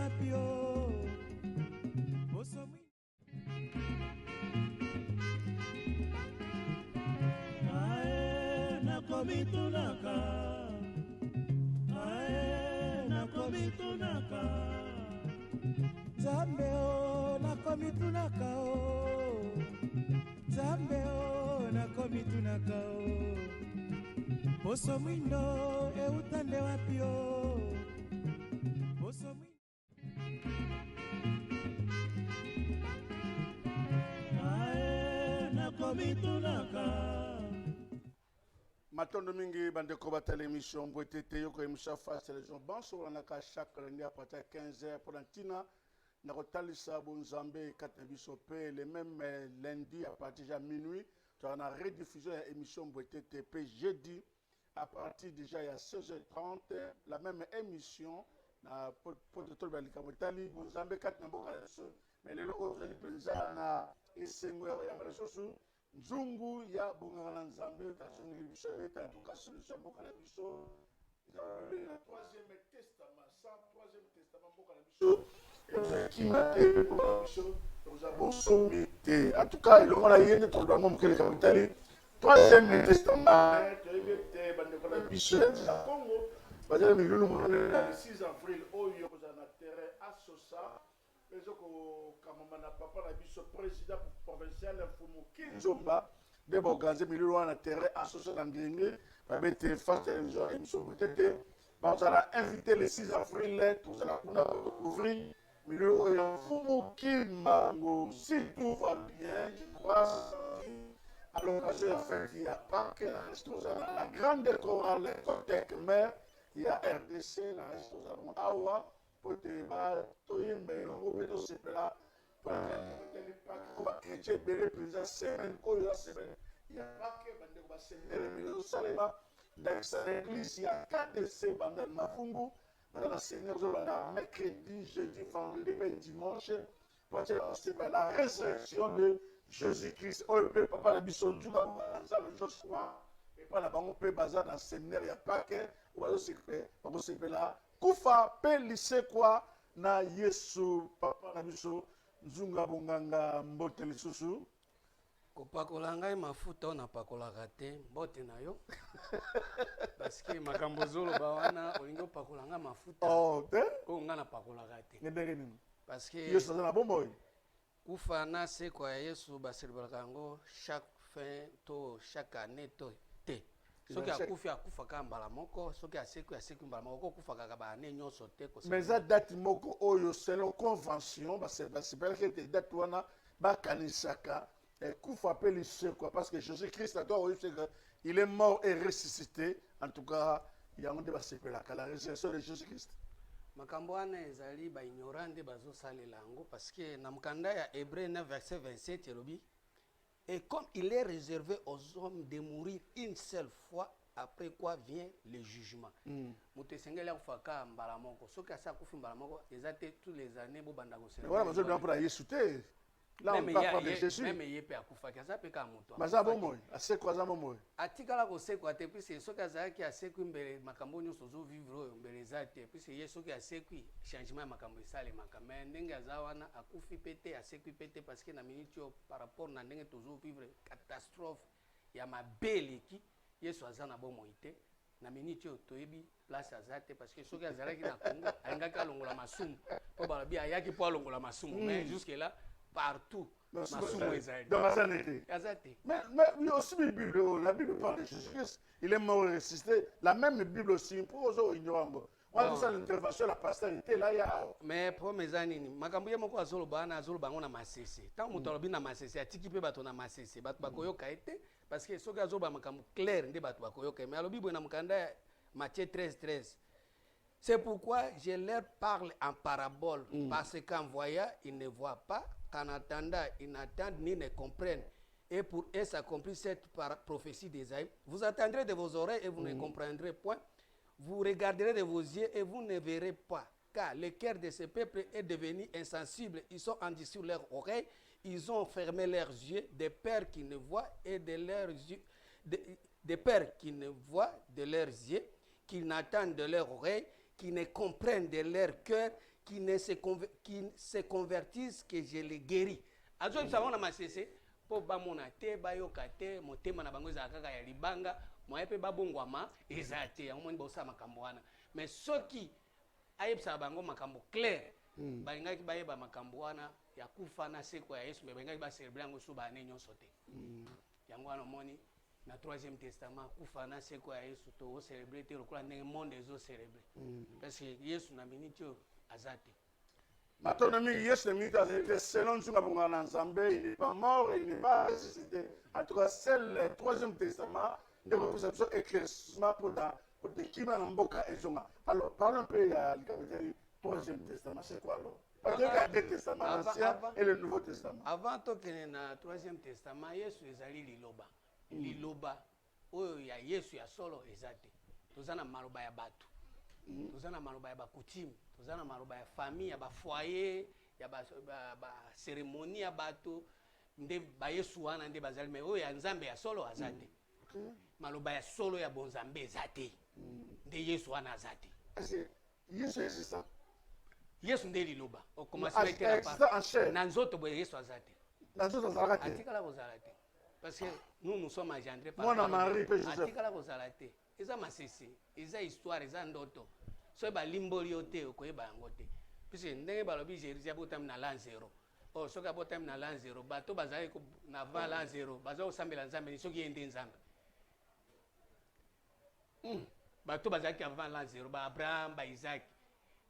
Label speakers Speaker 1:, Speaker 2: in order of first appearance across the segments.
Speaker 1: wapi o poso mwindo ae nakomitunaka ae nakomitunaka Nzambe o nakomitunaka o Nzambe o nakomitunaka o poso mwindo eutande wapi o poso mwindo ae nakomitunaka
Speaker 2: Matondo mingi bandeko batala émission Mbwetete yoko émission face les gens bonsoir naka chaque lundi à partir de 15h pour l'antina na kotalisa bonzambe kata biso pe le même lundi à partir de minuit tu as la rediffusion de émission Mbwetete pe jeudi à partir déjà il y a 16h30 la même émission na pototo balika motali bonzambe kata na boka mais le loko zali penza na esengo ya basosu Nzungu ya bungana nzambe kasongi biso eta tukasolution boka na biso le troisième testament ça troisième testament boka na biso qui m'a été boka na biso nous avons sommité en tout cas le mona yene to do ngom kele kapitali troisième testament to yete bande ko na biso ya Congo bazali milulu mo le 6 avril oyo ko na terrain asosa ezoko kamama na papa na biso président provincial Fumu Kinzomba de boganze milulu wana terrain associé na ngenge babete face télévision émission peut-être bazala invité le 6 avril tout ça on a ouvrir milulu oyo Fumu Kinmango si tout va bien je crois à l'occasion de fête il y a pas que la grande chorale Cotec mais il y a RDC la restauration awa pote ba toyembe ngo beto sepela pour que bele pesa semaine oyo semaine il y a pas que bande ko ba semaine mais salema dans cette église il y a 4 bande mafungu dans la seigneur zola mercredi jeudi vendredi et dimanche pour que la résurrection de Jésus-Christ oyo pe papa la biso juga ça le Joshua et pas la bango pe bazar dans séminaire il y a pas que oyo sepela kufa pe lise kwa na Yesu papa na biso nzunga bonganga mbote lisusu
Speaker 3: kopakola ngai mafuta na pakolaka te mbote na yo parce que makambo zoloba wana olingi opakola ngai mafuta oyo ngai napakolaka te
Speaker 2: ndenge nini
Speaker 3: parce que
Speaker 2: Yesu aza na bomoi
Speaker 3: kufa na sekwa ya Yesu baselibalaka yango chaque fin to chaque année to te soki akufi akufaka mbala moko soki asekwi mbala moko okufaka ba ane nyonso te ko
Speaker 2: mais za date moko oyo selon convention basepela que date wana bakanisaka kufa pe lise quoi parce que Jésus-Christ a doit il est mort et ressuscité en tout cas yango nde basepelaka la résurrection de Jésus-Christ
Speaker 3: makambo wana ezali ba ignorant nde bazosalela yango parce que na mkanda ya Hébreux 9 verset 27 elobi et comme il est réservé aux hommes de mourir une seule fois, après quoi vient le jugement. Mutesengeli akufaka mbala moko. Soki asa akufi mbala moko, ezate tous les années bo banda ko célébrer.
Speaker 2: Voilà, besoin pour la Yesu te. Là on parle de Jésus.
Speaker 3: Même yepe akufa kaza pe ka moto.
Speaker 2: Maza bomoi, ase kwa za bomoi.
Speaker 3: Atikala ko sekwa te puis soki azaki asekwi mbele makambo nyonso zo vivre mbele zate puis yesu soki asekwi changement makambo isale makambo ndenge azawana akufi pete asekwi pete parce que na minute par rapport na ndenge tozo vivre catastrophe ya mabeli ki yesu azana bomoi te na minute toyebi place azate parce que soki azalaki na Congo alingaki alongola masumu po balabi ayaki po alongola masumu mais jusque là partout
Speaker 2: dans la sanité. Mais aussi la Bible parle de Jésus-Christ. Il est mort et ressuscité. La même Bible aussi, pour aux ignorants. On a dit l'intervention, la pastoralité, là, il y a...
Speaker 3: Mais pour mes amis, makambo ya moko azolo bana azolo bango na masese. Tant moto lobi na masese, atiki pe bato na masese, bato bakoyoka ete parce que soki azolo ba makambo clair nde bato bakoyoka. Mais alobi na mukanda Matthieu 13:13. C'est pourquoi je leur parle en parabole parce qu'en voyant, ils ne voient pas. En attendant, ils n'attendent ni ne comprennent. Et pour eux s'accomplit cette prophétie d'Ésaïe. Vous attendrez de vos oreilles et vous ne comprendrez point. Vous regarderez de vos yeux et vous ne verrez pas. Car le cœur de ce peuple est devenu insensible. Ils sont endurcis sur leurs oreilles. Ils ont fermé leurs yeux, des pères qui ne voient et de leurs yeux, des pères qui ne voient de leurs yeux, qui n'attendent de leurs oreilles, qui ne comprennent de leur cœur, qui se convertissent que je les guéris. Azo bisanga na masese po bamona te bayoka te motema na bango ezalaka kaka ya libanga moye mpe babongwama eza te yango moni bosala makambo wana mais soki ayebisaka bango makambo clair balingaki bayeba makambo wana ya kufa na seko ya yesu me balingaki baselebre yango so baane nyonso te yango wana omoni na 3e testament kufa na seko ya yesu tocelebre te lokola ndenge monde ezocelebre parce que yesu na miniti oyo aza te.
Speaker 2: Maintenant, Yesu est selon ce qu'on a ensemble, il n'est pas mort, il n'est pas ressuscité. En tout cas, c'est le 3e testament de représentation éclaircissement pour des qui m'ont emboqué et sont. Alors, parlons un peu du 3e testament, c'est quoi alors? Parce qu'il y a 2 testaments, l'Ancien et le Nouveau Testament.
Speaker 3: Avant tout que na 3e testament, Yesu ezali liloba. Liloba, oyo ya Yesu ya solo ezate. Tozana maloba ya batu. Tozana maloba ya bakutime. Tozana maloba ya famille, ya ba foyer, ya ba cérémonie ya bato. Nde ba Yesu wana nde bazali mais oyo ya Nzambe ya solo azate. Maloba ya solo ya bonzambe ezate. Nde Yesu wana azate.
Speaker 2: Est-ce que Yesu est ça?
Speaker 3: Yesu nde liloba. Au commencement était la part. Na nzoto boye Yesu azate.
Speaker 2: Na nzoto azalaka te.
Speaker 3: Atikala kozala te. Parce que nous sommes engendrés par
Speaker 2: Moi, Marie,
Speaker 3: atikala kozala te. Eza masese, eza histoire, eza ndoto. So ba limboli yote okoyeba yango te. Puisque ndenge balobi Jésus abotami na l'an 0. Oh, soki abotami na l'an 0, bato bazali na avant l'an 0, bazo osambela Nzambe ni soki yende Nzambe. Bato bazali avant l'an 0, ba Abraham, ba Isaac.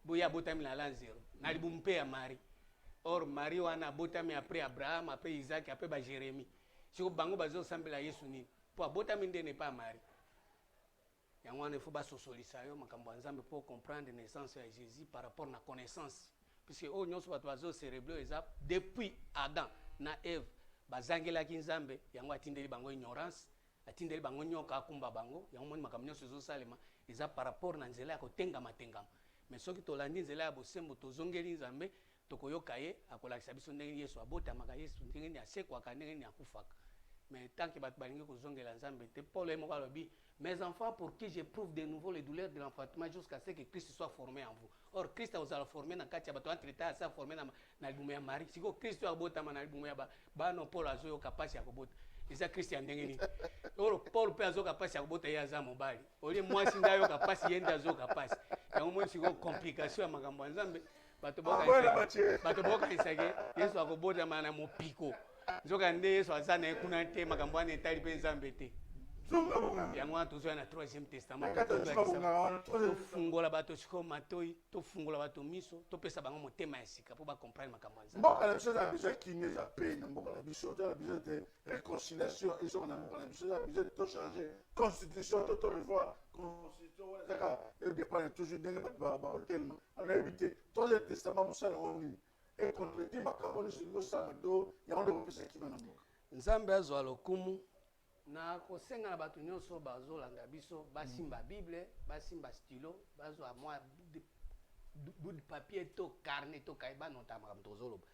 Speaker 3: Boya abotami na l'an 0. Na libumpe ya Marie. Or Marie wana abotami après Abraham, après Isaac, après ba Jérémie. Siko bango bazo osambela Yesu nini. Po abotami nde ne pas Marie. Il faut comprendre la naissance de Jésus par rapport à la connaissance. Puisque nous sommes cérébraux depuis Adam na Ève. Bazangela kinzambe yango atindeli bango ignorance, atindeli bango nyoka akumba bango, yango moni makambo nyonso ezosalema eza par rapport na nzela ya kotengama tengama. Mais soki tolandi nzela ya bosembo tozongeli nzambe tokoyoka ye akolakisa biso ndenge Yesu abotamaka Yesu ndenge asekwaka ndenge akufaka. Mais tant que bat balingi kozongela nzambe te Paul est moko alobi mes enfants pour qui j'éprouve de nouveau les douleurs de l'enfantement jusqu'à ce que Christ soit formé en vous. Or Christ a formé na kati ya bato entre temps ça formé na libumu ya Marie. Siko Christ abotama na libumu ya ba no Paul azoyo kapasi ya kobota. Eza Christ ya ndenge nini. Or Paul pe azoyo kapasi ya kobota ye aza mobali. Oli mwasi ndayo kapasi yende azoyo kapasi. Yango moni siko complication ya makambo ya nzambe bato boka isake Yesu akobota mana mopiko. Nzoka nde Yesu azana ekuna te makambo ane etali pe nzambe te. Yango wana tozoya na 3e testament tofungola bato siko matoi tofungola bato miso topesa bango motema ya sika mpo bacomprendre makambo ya nzambe.
Speaker 2: Mboka na biso eza na biso ya kimia eza pe na mboka na biso eza na biso de réconciliation ezoko na mboka na biso eza na biso de tochanger constitution to revoir constitution wana ezaka edépendre toujours ndenge bato baotelema anayebi te 3e testament mosala yango nini econtredi makambo nyonso ekosala do yango nde kopesa kimia na mboka.
Speaker 3: Nzambe azwa lokumu na kosenga na bato nyonso bazolanda biso basimba Bible, basimba stylo, bazwa mwa bout de papier to carnet to kaiba nota makambo tozoloba.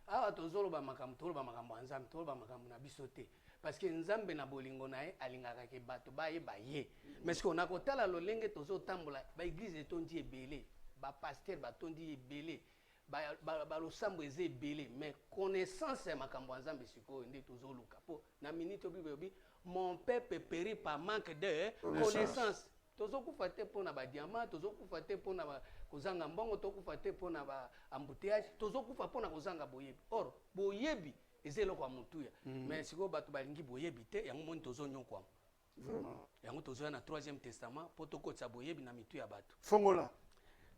Speaker 3: Awa tozoloba makambo toloba makambo ya Nzambe toloba makambo na biso te. Parce que Nzambe na bolingo na ye alingaka ke bato bayeba ye. Mais ce qu'on a kotala lolenge tozotambola ba église etondi ebele, ba pasteur batondi ebele. Balosambo eze ebele mais connaissance ya makambo ya Nzambe sikoyo nde tozoluka po na minute obi mon peuple périt par manque de connaissance. Tozokufa te mpona badiamant, tozokufa te mpona kozanga mbongo, tozokufa te mpona embouteillage, tozokufa mpona kozanga boyebi. Or boyebi eza eloko ya motuya mais sikoyo bato balingi boyebi te yango moni tozonyokwama. Yango tozoya na 3e testament mpo tokotisa boyebi na mitu ya bato.
Speaker 2: Fongola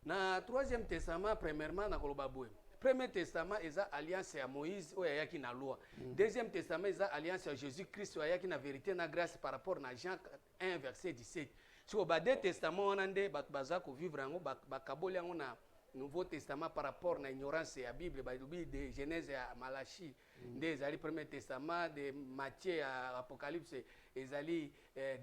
Speaker 3: na 3e testament premièrement na koloba boye. Premier testament eza alliance ya Moïse oyo ayaki na loi. Deuxième testament eza alliance ya Jésus Christ oyo ayaki na vérité na grâce par rapport na Jean 1 verset 17. Siko ba deux testaments wana nde bato baza ko vivre yango bakaboli yango na Nouveau Testament par rapport na ignorance ya Bible ba lobi de Genèse ya Malachi nde ezali premier testament de Matthieu à Apocalypse ezali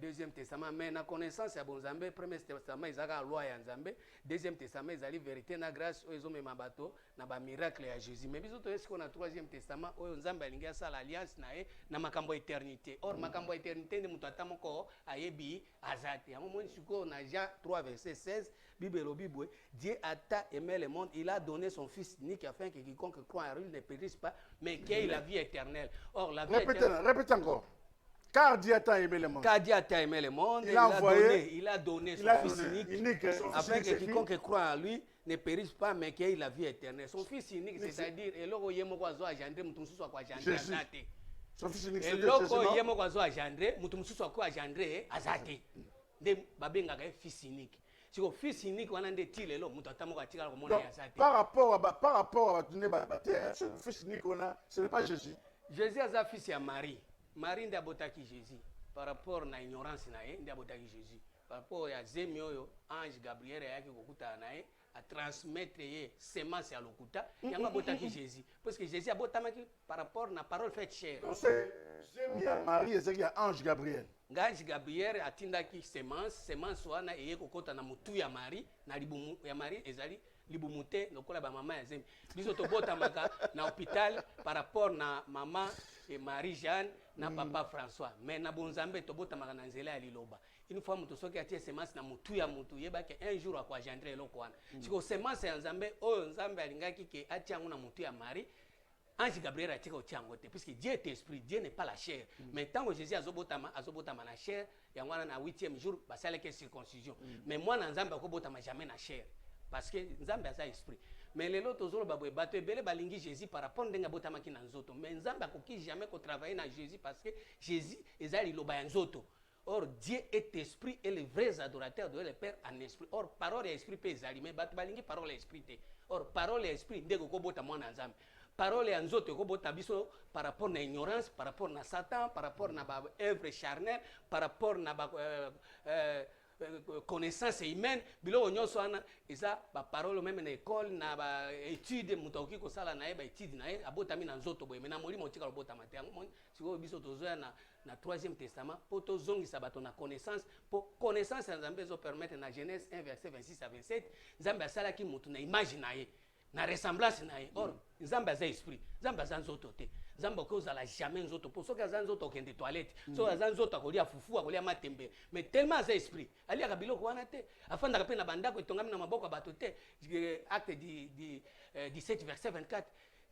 Speaker 3: deuxième testament, mais na connaissance ya bonzambe premier testament ezaka loi ya nzambe, deuxième testament ezali vérité na grâce oyo ezomema bato na ba miracle ya Jésus. Mais biso toyesi ko na troisième testament oyo nzambe alingi asala alliance na ye na makambo ya éternité. Or makambo ya éternité nde mutu ata moko ayebi azate. Yango moni siko na Jean 3 verset 16 Bible lobi boye, Dieu a tant aimé le monde, il a donné son fils unique afin que quiconque croit en lui ne périsse pas mais qu'il ait la vie éternelle. Or la vie éternelle.
Speaker 2: Répète encore. Car Dieu a tant aimé le monde.
Speaker 3: Car Dieu a tant aimé le monde, il a donné son fils unique afin que quiconque croit en lui ne périsse pas mais qu'il ait la vie éternelle. Son fils unique, c'est-à-dire eloko yemo kwa zo agendre mutu mususu kwa agendre azate.
Speaker 2: Son fils unique, c'est
Speaker 3: eloko yemo kwa zo agendre mutu mususu kwa agendre azate. Nde babengaka fils unique. Si le fils unique wana nde ti lelo mutu atamoko atikala komona ya azate.
Speaker 2: Par rapport à batune bataire, ce fils unique ce n'est pas Jésus.
Speaker 3: Jésus a fils ya Marie. Marie ndi abotaki Jésus par rapport na ignorance na ye ndi abotaki Jésus par rapport ya zemi oyo ange Gabriel yaki kokuta na ye a transmettre ye semence ya lokuta yango abotaki Jésus parce que Jésus abotamaki par rapport na parole faite chair.
Speaker 2: Zemi ya Marie ezaki ya ange Gabriel.
Speaker 3: Ange Gabriel atindaki semence wana eye kokota na mutu ya Marie na libumu ya Marie ezali libumu te lokola ba mama ya zemi biso tobotamaka na hôpital par rapport na mama et Marie Jeanne na papa François, mais na bonzambe tobotamaka na nzela ya liloba une fois mutu soki atie semence na mutu ya mutu yebake un jour akwa gendre eloko wana siko semence ya nzambe oyo nzambe alingaki ke atia yango na mutu ya Marie. Ange Gabriel a tiré au tiangote, puisque Dieu est esprit, Dieu n'est pas la chair. Mais tant que Jésus a zobotama na chair, il y a un 8e jour, parce qu'il y a circoncision. Mais moi, je n'ai jamais na chair, parce que Nzambe a esprit. Mais les autres ont balingi Jésus par rapport à botama ki na nzoto. Mais Nzambe a jamais travailler na Jésus parce que Jésus est allé loba nzoto. Or Dieu est esprit et les vrais adorateurs doivent le Père en esprit. Or parole et esprit peut ezali, mais balingi parole et esprit. Or parole et esprit ndeko ko bota mwana Nzambe. Parole ya nzoto ekobota biso par rapport na ignorance, par rapport na Satan, par rapport na ba œuvre charnelle, par rapport na ba connaissance humaine, biloko nyonso wana eza ba parole même na école na ba étude mutoki ko sala na ba étude na abotami na nzoto boye mena molimo tika lobota matengo mon siko biso tozoya na troisième testament pour tozongisa bato na connaissance pour connaissance ya Nzambe zo permettre na Genèse 1 verset 26 à 27 Nzambe asalaki mutu na image na ye na ressemblance na ye. Or Nzambe aza esprit, Nzambe aza nzoto te. Nzambe kozala jamais nzoto po soki aza nzoto okende toilette, soki aza nzoto akolia fufu akolia matembe, mais tellement aza esprit aliaka biloko wana te afandaka mpe na bandako etongami na maboko ya bato te. Acte 17 verset 24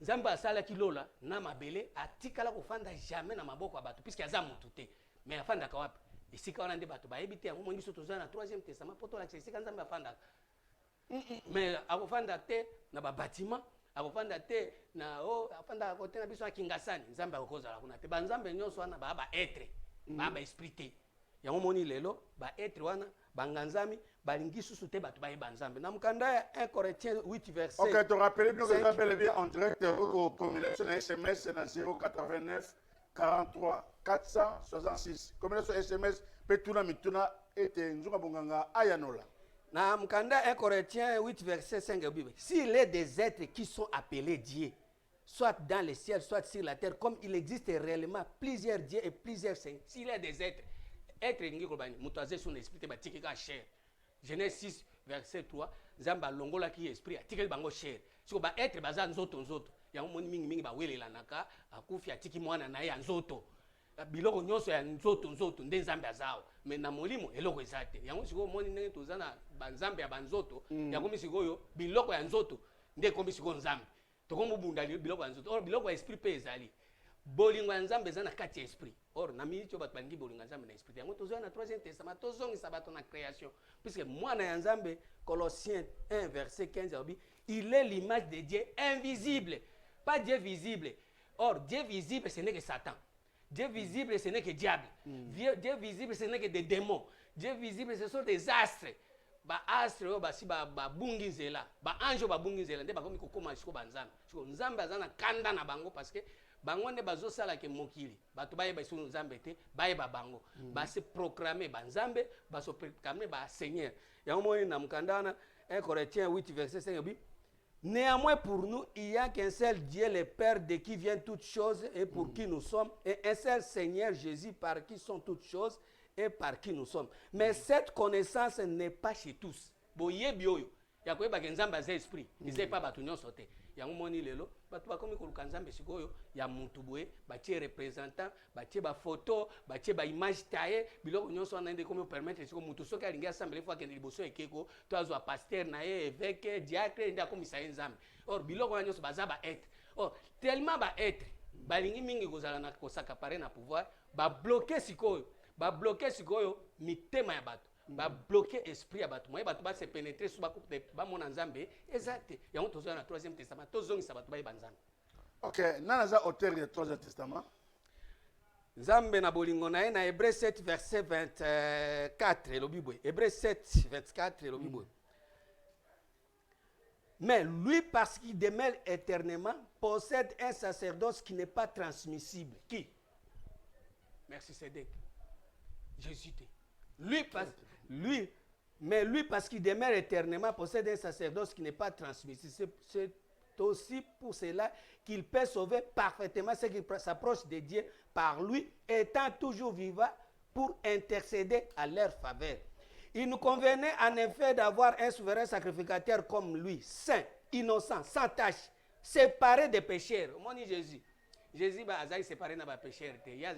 Speaker 3: Nzambe asalaki lola na mabele atikala kofanda jamais na maboko ya bato puisque aza mutu te, mais afandaka wapi esika wana nde bato bayebi te. Yango moni biso toza na troisième testament po tolakisa esika Nzambe afandaka. Mais akofanda te na ba bâtiment, akofanda te na afanda kote na biso akingasani Nzambe akozala kuna te. Ba Nzambe nyonso wana ba être, ba esprit te. Yango moni lelo ba être wana banganzami balingi susu te bato ba Nzambe. Na mukanda ya 1 Corinthiens 8 verset.
Speaker 2: OK, te rappelle nous que rappelle bien en direct au combinaison SMS na 089 43 466. Combinaison SMS petuna mituna ete nzuka bonganga ayanola.
Speaker 3: Na mukanda 1 Corinthiens 8 verset 5 Bible. S'il est des êtres qui sont appelés dieux, soit dans le ciel, soit sur la terre, comme il existe réellement plusieurs dieux et plusieurs saints. S'il est des êtres ngi kolbani mutaze son esprit te batiki ka chair. Genèse 6 verset 3 Nzamba longola ki esprit atiki bango chair. Siko ba être baza nzoto. Yango moni mingi ba welela naka akufi atiki mwana na ya nzoto. Biloko nyonso ya nzoto nde Nzambe azao mais na molimo eloko ezate yango siko moni ndenge tozana banzambe ya banzoto yango misikoyo biloko ya nzoto nde kombi siko Nzambe tokombo bunda biloko ya nzoto or biloko ya esprit pe ezali bolingo ya Nzambe eza na kati ya esprit. Or na miniti bato balingi bolingo ya Nzambe na esprit yango tozana na troisième testament tozongisa bato na création puisque mwana ya Nzambe Colossiens 1 verset 15 abi il est l'image de Dieu invisible, pas Dieu visible. Or Dieu visible ce n'est que Satan. Dieu visible, ce n'est que diable. Dieu visible, ce n'est que des démons. Dieu visible, ce sont des astres. Ba astres, ba si ba bungi nzela, ba anjo ba bungi nzela, nde ba komi kokoma siko banzambe. Siko Nzambe azana kanda na bango parce que bango nde bazosala ke mokili. Bato bayeba siko Nzambe te, bayeba bango. Ba se proclamer ba Nzambe, ba se proclamer ba Seigneur. Yango moni na mukandana 1 Corinthiens 8 verset 5 bi Néanmoins, pour nous, il n'y a qu'un seul Dieu, le Père, de qui viennent toutes choses et pour qui nous sommes, et un seul Seigneur Jésus, par qui sont toutes choses et par qui nous sommes. Mais cette connaissance n'est pas chez tous. Boye bioyo. Ya koyeba ke nzambe aza esprit. Eza pa batu nyonso te. Yango moni lelo, batu bakomi koluka nzambe sikoyo ya mutu boye, batie représentant, batie ba photo, batie ba image taillée, biloko nyonso wana ndeko komi permettre siko mutu soki alingi assemble fois ke liboso ekeko, to azwa pasteur na ye, évêque, diacre, nda komisa ye nzambe. Or biloko wana nyonso baza ba être. Or tellement ba être, balingi mingi kozala na kosaka pare na pouvoir, ba bloquer sikoyo mitema ya batu. Ba bloquer esprit ya batu. Moye batu ba se pénétrer sous ba coupe ba mona nzambe. Exact. Yango tozo na 3e testament. Tozo ngisa batu ba banzambe.
Speaker 2: OK, nanaza auteur du 3e testament.
Speaker 3: Nzambe na bolingo na ye na Hébreux 7 verset 24 elobi boye. Hébreux 7 24 elobi boye. Mais lui, parce qu'il demeure éternellement, possède un sacerdoce qui n'est pas transmissible. Qui? Merci Cédric. Jésus. Lui, parce qu'il demeure éternellement, possède un sacerdoce qui n'est pas transmissible. C'est aussi pour cela qu'il peut sauver parfaitement ceux qui s'approchent de Dieu par lui, étant toujours vivant pour intercéder à leur faveur. Il nous convenait en effet d'avoir un souverain sacrificateur comme lui, saint, innocent, sans tache, séparé des pécheurs. Mon Jésus. Jésus a séparé na ba pécheur te. Il a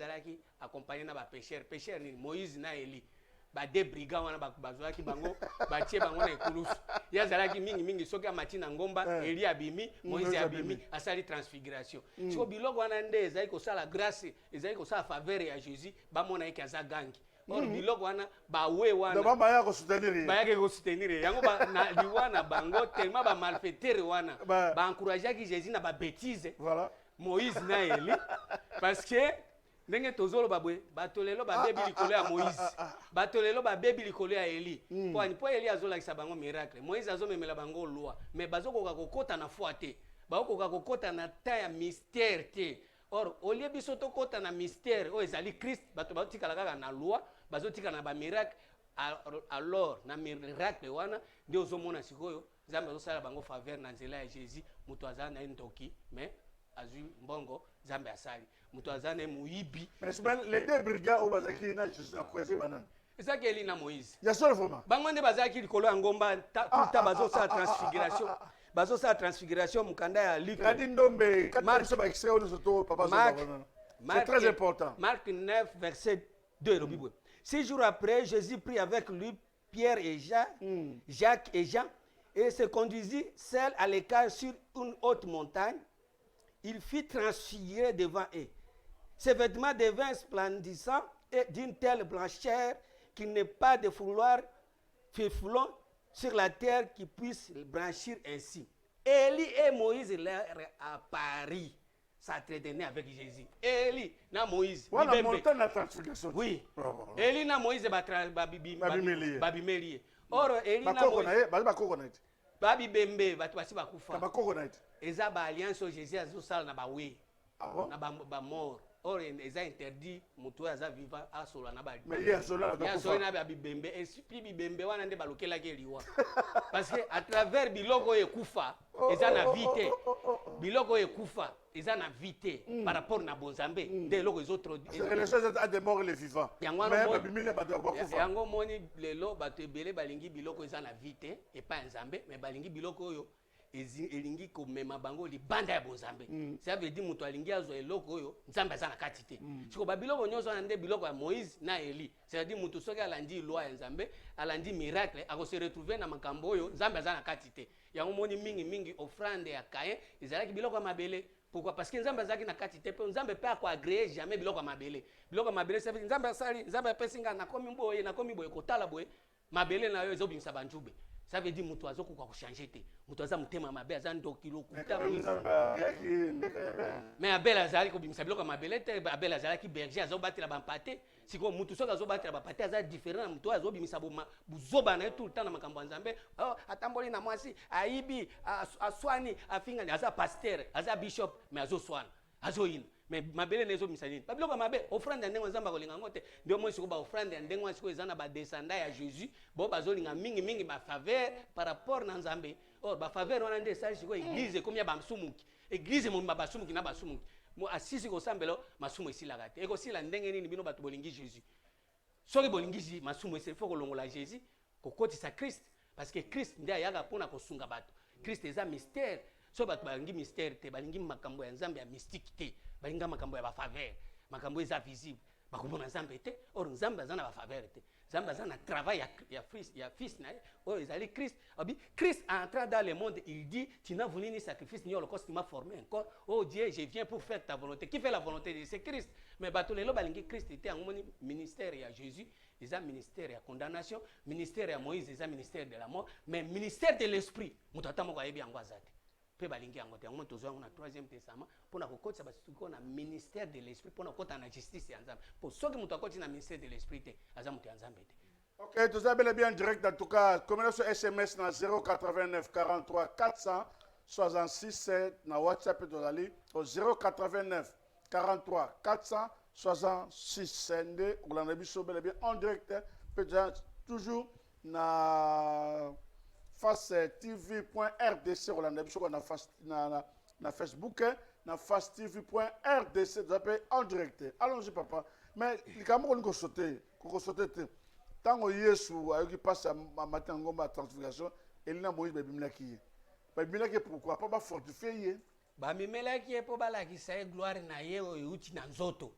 Speaker 3: accompagné na ba pécheur. Pécheur ni Moïse na Élie. Ba deux brigands wana bazwaki bango batie bango na ekulusu. Ya zalaki mingi soki amati na ngomba Élie abimi, Moïse abimi, asali transfiguration. Siko biloko wana nde ezali ko sala grâce, ezali ko sala faveur ya Jésus, ba mona eki aza gangi. Or biloko wana ba we wana.
Speaker 2: Ba maya ko soutenir.
Speaker 3: Ba yake ko soutenir. Yango ba na liwana bango tellement ba malfaiteur wana. Ba encourager ki Jésus na ba bêtise.
Speaker 2: Voilà.
Speaker 3: Moïse na Élie parce que ndenge tozolo babwe batolelo ba bebi likolo ya Moïse batolelo ba bebi likolo ya Élie po Élie azolakisa bango miracle Moïse azomemela bango loi mais bazokoka kokota na foi te bakoka kokota na ta ya mystère te or olie biso tokota na mystère o ezali Christ bato batikala kaka na loi bazotika na ba miracle alors na miracle wana nde ozomona sikoyo Nzambe azosala bango faveur na nzela ya Jésus muto azana na ndoki mais azui mbongo Nzambe asali muto azana muibi
Speaker 2: mais les deux brigands au bazaki na Jésus na kwese banana
Speaker 3: ezaki Eli na Moïse
Speaker 2: ya solo vraiment
Speaker 3: bango nde bazaki likolo ya ngomba ta bazosala transfiguration bazosala transfiguration mukanda ya Luc
Speaker 2: kadi ndombe kadi so ba extrait on surtout papa banana c'est très important.
Speaker 3: Marc 9 verset 2 le Bible 6 jours après Jésus prit avec lui Pierre et Jacques et Jean et se conduisit seul à l'écart sur une haute montagne. Il fit transfigurer devant eux. Ses vêtements devinrent splendissants et d'une telle blancheur qu'il n'est pas de fouloir féfoulon sur la terre qui puisse blanchir ainsi. Élie et Moïse leur apparurent, s'entretenaient avec Jésus. Élie na Moïse.
Speaker 2: Voilà montagne la transfiguration.
Speaker 3: Oui. Élie na Moïse babimeli. Or Élie na
Speaker 2: Moïse.
Speaker 3: Babi bembe batu basi bakufa.
Speaker 2: Bakoko na ite.
Speaker 3: Eza ba alliance Jésus azosala na ba we.
Speaker 2: Ah
Speaker 3: na ba mort. Or eza interdit mutu aza vivant asola na ba.
Speaker 2: Mais ya sola na
Speaker 3: ya sola na ba bibembe esprit bibembe wana nde balokela ke liwa. Parce que à travers biloko ekufa eza na vite. Biloko ekufa eza na vite par rapport na bonzambe de loko ezotro.
Speaker 2: Les choses à des morts les vivants.
Speaker 3: Yango moni lelo bato ebele balingi biloko eza na vite et pas nzambe mais balingi biloko oyo elingi komema bango libanda ya bonzambe. Ça veut dire muto alingi azo eloko oyo nzambe aza na kati te. Siko ba biloko nyonso na nde biloko ya Moïse na Élie. C'est-à-dire muto soki alandi loi ya nzambe, alandi miracle, ako se retrouver na makambo oyo nzambe aza na kati te. Yango moni mingi offrande ya Caïn, ezalaki biloko ya mabele. Pourquoi? Parce que nzambe azaki na kati te pe nzambe pe ako agréer jamais biloko ya mabele. Biloko ya mabele ça veut dire nzambe asali, nzambe apesinga na komi boye kotala boye. Mabele na yo ezobimisa banjube. Ça veut dire mutu azokuka ko changer te. Mutu aza mutema mabe aza ndoki lokuta. Mais Abel azali ko bimisa biloko mabele te Abel azali ki berger azobatela bampate. Siko mutu soka azobatela bampate aza différent na mutu azobimisa buzoba na tout le temps na makambo nzambe. Oh atamboli na mwasi aibi aswani afingani aza pasteur aza bishop mais azoswana. azoyina mais mabele nezo misanini babiloko mabe offrande ndenge nzamba kolinga ngote ndio moi siko ba offrande ndenge moi siko ezana ba descendant ya Jésus bo bazolinga mingi ba faveur par rapport na nzambe or ba faveur wana nde sali siko église comme ya basumuki église mo basumuki na basumuki mo asisi ko sambelo masumu esilaka te eko sila ndenge nini bino bato bolingi Jésus soki bolingi masumu ese faut kolongola Jésus kokotisa Christ parce que Christ ndia yaka pona kosunga bato Christ eza mystère so bato balingi mystère te balingi makambo ya nzambe ya mystique te balinga makambo ya ba faveur makambo eza visible bakomona nzambe te or nzambe azana ba faveur te nzambe azana travail ya fils na o ezali Christ abi Christ entrant dans le monde il dit tu n'as voulu ni sacrifice ni holocauste tu m'as formé encore oh Dieu je viens pour faire ta volonté qui fait la volonté de c'est Christ mais bato lelo balingi Christ était en moni ministère ya Jésus eza ministère ya condamnation ministère ya Moïse eza ministère de la mort mais ministère de l'esprit mutata moko ayebi yango azate pe balingi yango te yango tozo yango na 3e testament pona kokotisa basuko na ministère de l'esprit pona kota na justice ya nzambe po soki mutu akoti na ministère de l'esprit te aza mutu ya nzambe te.
Speaker 2: Ok, tout ça bel et bien en direct en tout cas communication SMS na 089 43 466 na WhatsApp tozali au 089 43 466 nde kolanda biso bel et bien en direct peut-être toujours na face tv.rdc rolanda biso na face na Facebook na face tv.rdc d'appel en direct. Allons-y papa. Mais likambo ko sauter te. Tango Yesu ayoki passe à matin ngomba transfiguration elina Moïse babimilaki. Babimilaki pourquoi pas ba fortifier.
Speaker 3: Bamimelaki po balakisa ye gloire na ye uti na nzoto.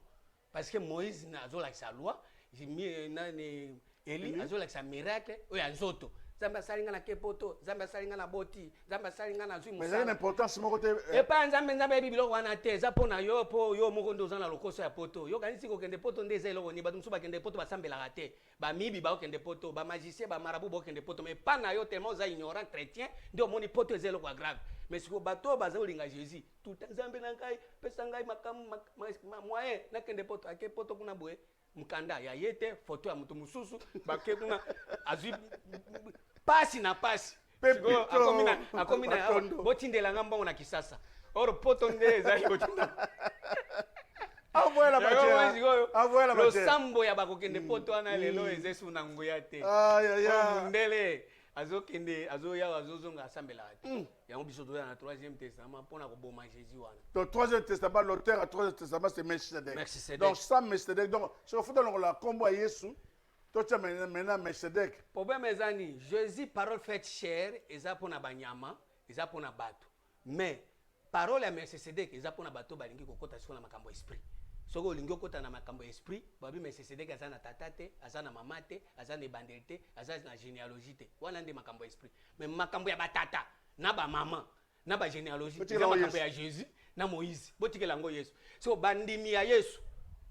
Speaker 3: Parce que Moïse na azolakisa loi, jimi na ne Eli azolakisa miracle oya nzoto. Zamba salinga na kepoto, zamba salinga na boti, zamba salinga na zui
Speaker 2: musala. Mais il y a une importance mon côté.
Speaker 3: Et pas nzambe bibilo wana te, za pona yo po yo moko ndo zana lokoso ya poto. Yo kanisi ko kende poto ndeza eloko ni batumsu ba kende poto basambela rate. Ba mibi ba kende poto, ba magicien ba marabu ba kende poto mais pas na yo tellement za ignorant chrétien, ndio moni poto ezelo kwa grave. Mais siko bato baza olinga Jésus, tout nzambe na ngai, pesa ngai makamu moyen na kende poto, ake poto kuna boye. Mukanda ya yete photo ya mutu mususu bake kuna azui pasi na pasi akomina botindela ngamba na kisasa or poto ndeza yotinda
Speaker 2: Envoyez la matière. Envoyez la matière.
Speaker 3: Le sambo ya bakokende poto ana lelo ezesu na nguya te
Speaker 2: aïe aïe
Speaker 3: ndele azokende azoya azozonga asambela ate yango biso toya na 3e testament pona ko boma Jésus wana.
Speaker 2: Donc 3e testament l'auteur à 3e testament c'est Melchisedec. Donc ça Melchisedec donc sur faut dans la combo à Yesu toi tu maintenant Melchisedec.
Speaker 3: Problème ezani Jésus parole faite chair eza pona banyama eza pona bato mais parole ya Melchisedec eza pona bato balingi kokota siko na makambo esprit. Soko olingi okota na makambo esprit babi Melchisedec aza na tata te aza na mama te aza na ebandeli te aza na généalogie te wana nde makambo esprit mais makambo ya batata na ba mama na ba généalogie eza makambo ya Jésus na Moïse botikela ngo Yesu so bandimi ya Yesu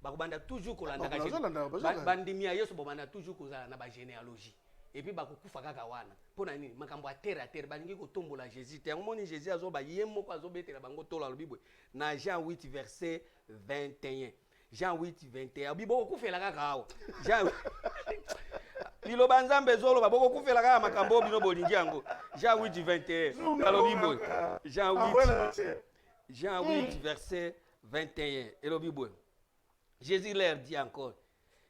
Speaker 3: bakobanda toujours kolanda bandimi ya Yesu bobanda toujours kozala na ba généalogie et puis bakokufa kaka wana pona nini makambo ya terre balingi kotombola Jésus te yango moni Jésus azoba ye moko azobetela bango tola lobibwe na Jean 8 verset 21 Jean 8 21 bibo kokufela kaka awa Jean liloba nzambe zolo baboko kufela kaka makambo bino bolingi yango Jean 8 21 alobibwe Jean 8 verset 21 elobibwe Jésus leur dit encore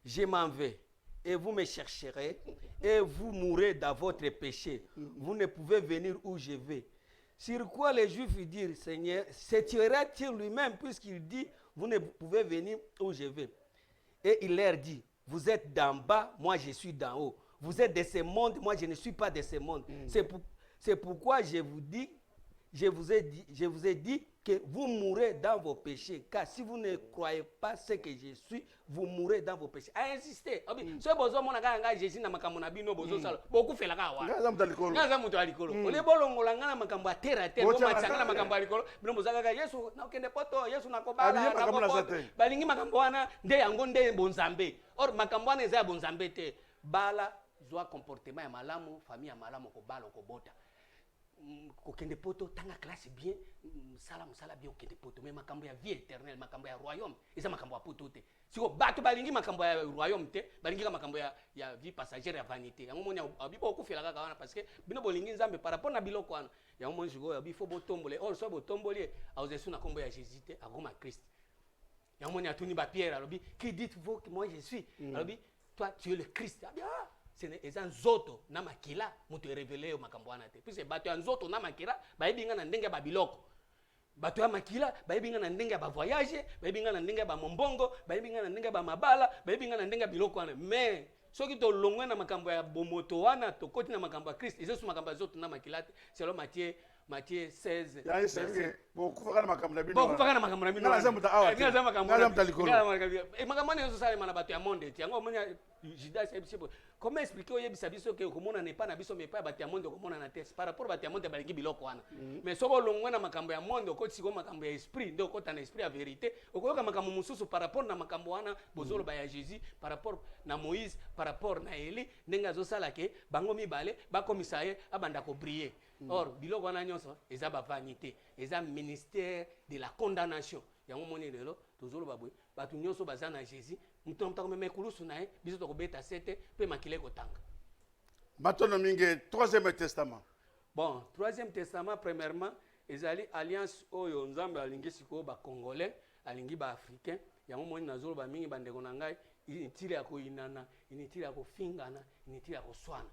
Speaker 3: je m'en vais et vous me chercherez et vous mourrez dans votre péché. Vous ne pouvez venir où je vais. Sur quoi les Juifs dirent, Seigneur, c'est il lui-même puisqu'il dit, vous ne pouvez venir où je vais. Et il leur dit, vous êtes d'en bas, moi je suis d'en haut. Vous êtes de ce monde, moi je ne suis pas de ce monde. C'est pourquoi je vous ai dit que vous mourrez dans vos péchés. Car si vous ne croyez pas ce que je suis, vous mourrez dans vos péchés. A insisté. Ce bozo mona kanga Jésus na makambo na bino bozo sala. Boku fela ka wa. Ngaza mutu alikolo. Ole bolongola ngana makambo ya terre bo matsanga na makambo alikolo. Bino bozaka ka Yesu na okende poto Yesu na kobala na poto. Balingi makambo wana nde yango nde bonzambe. Or makambo wana eza bonzambe te. Bala zwa comportement ya malamu, famille ya malamu ko bala ko bota. kokende poto tanga classe bien sala bien okende poto mais makambo ya vie éternelle makambo ya royaume eza makambo ya poto te siko bato balingi makambo ya royaume te balingi makambo ya vie passagère ya vanité yango moni abibo okufela kaka wana parce que bino bolingi nzambe par rapport na biloko wana yango moni siko abi fo botombole or so botomboli aozesu na kombo ya Jésus te akoma Christ yango moni atuni ba Pierre alobi qui dites-vous que moi je suis alobi toi tu es le Christ ah eza nzoto na makila moto révélé yo makambo wana te puisque bato ya nzoto na makila bayebinga na ndenge ba biloko bato ya makila bayebinga na ndenge ba voyage bayebinga na ndenge ba mombongo bayebinga na ndenge ba mabala bayebinga na ndenge biloko wana mais soki to longwe na makambo ya bomoto wana to koti na makambo ya Christ ezo makambo ya nzoto na makila te selon Matthieu 16
Speaker 2: ya ese bokufaka na makambo na bino
Speaker 3: bokufaka na makambo na bino
Speaker 2: ngala muta awa
Speaker 3: ngala makambo
Speaker 2: ngala mtalikolo
Speaker 3: makambo ne zo sala mana bato ya monde ti yango monya Judas ebisibo comment expliquer oyebisa biso ke komona ne pa na biso mais pa bato ya monde komona na test par rapport bato ya monde balingi biloko wana mais soko longwe na makambo ya monde okoti siko makambo ya esprit ndio okota na esprit ya vérité okoyoka makambo mususu par rapport na makambo wana bozolo ba ya Jésus par rapport na Moïse par rapport na Eli ndenga zo sala ke bango mibale bakomisa ye abanda ko briller. Or, biloko wana nyonso eza ba vanité, eza ministère de la condamnation. Yango moni lelo tozolo babwe, batu nyonso baza na Jésus, mutu mutako meme kulusu na ye, biso to kobeta sete pe makile kotanga.
Speaker 2: Matono mingi troisième testament.
Speaker 3: Bon, troisième testament premièrement, ezali alliance oyo nzambe alingi siko ba congolais, alingi ba africain, yango moni nazolo ba mingi bandeko na ngai, initile ya koinana, initile ya kofingana, initile ya koswana.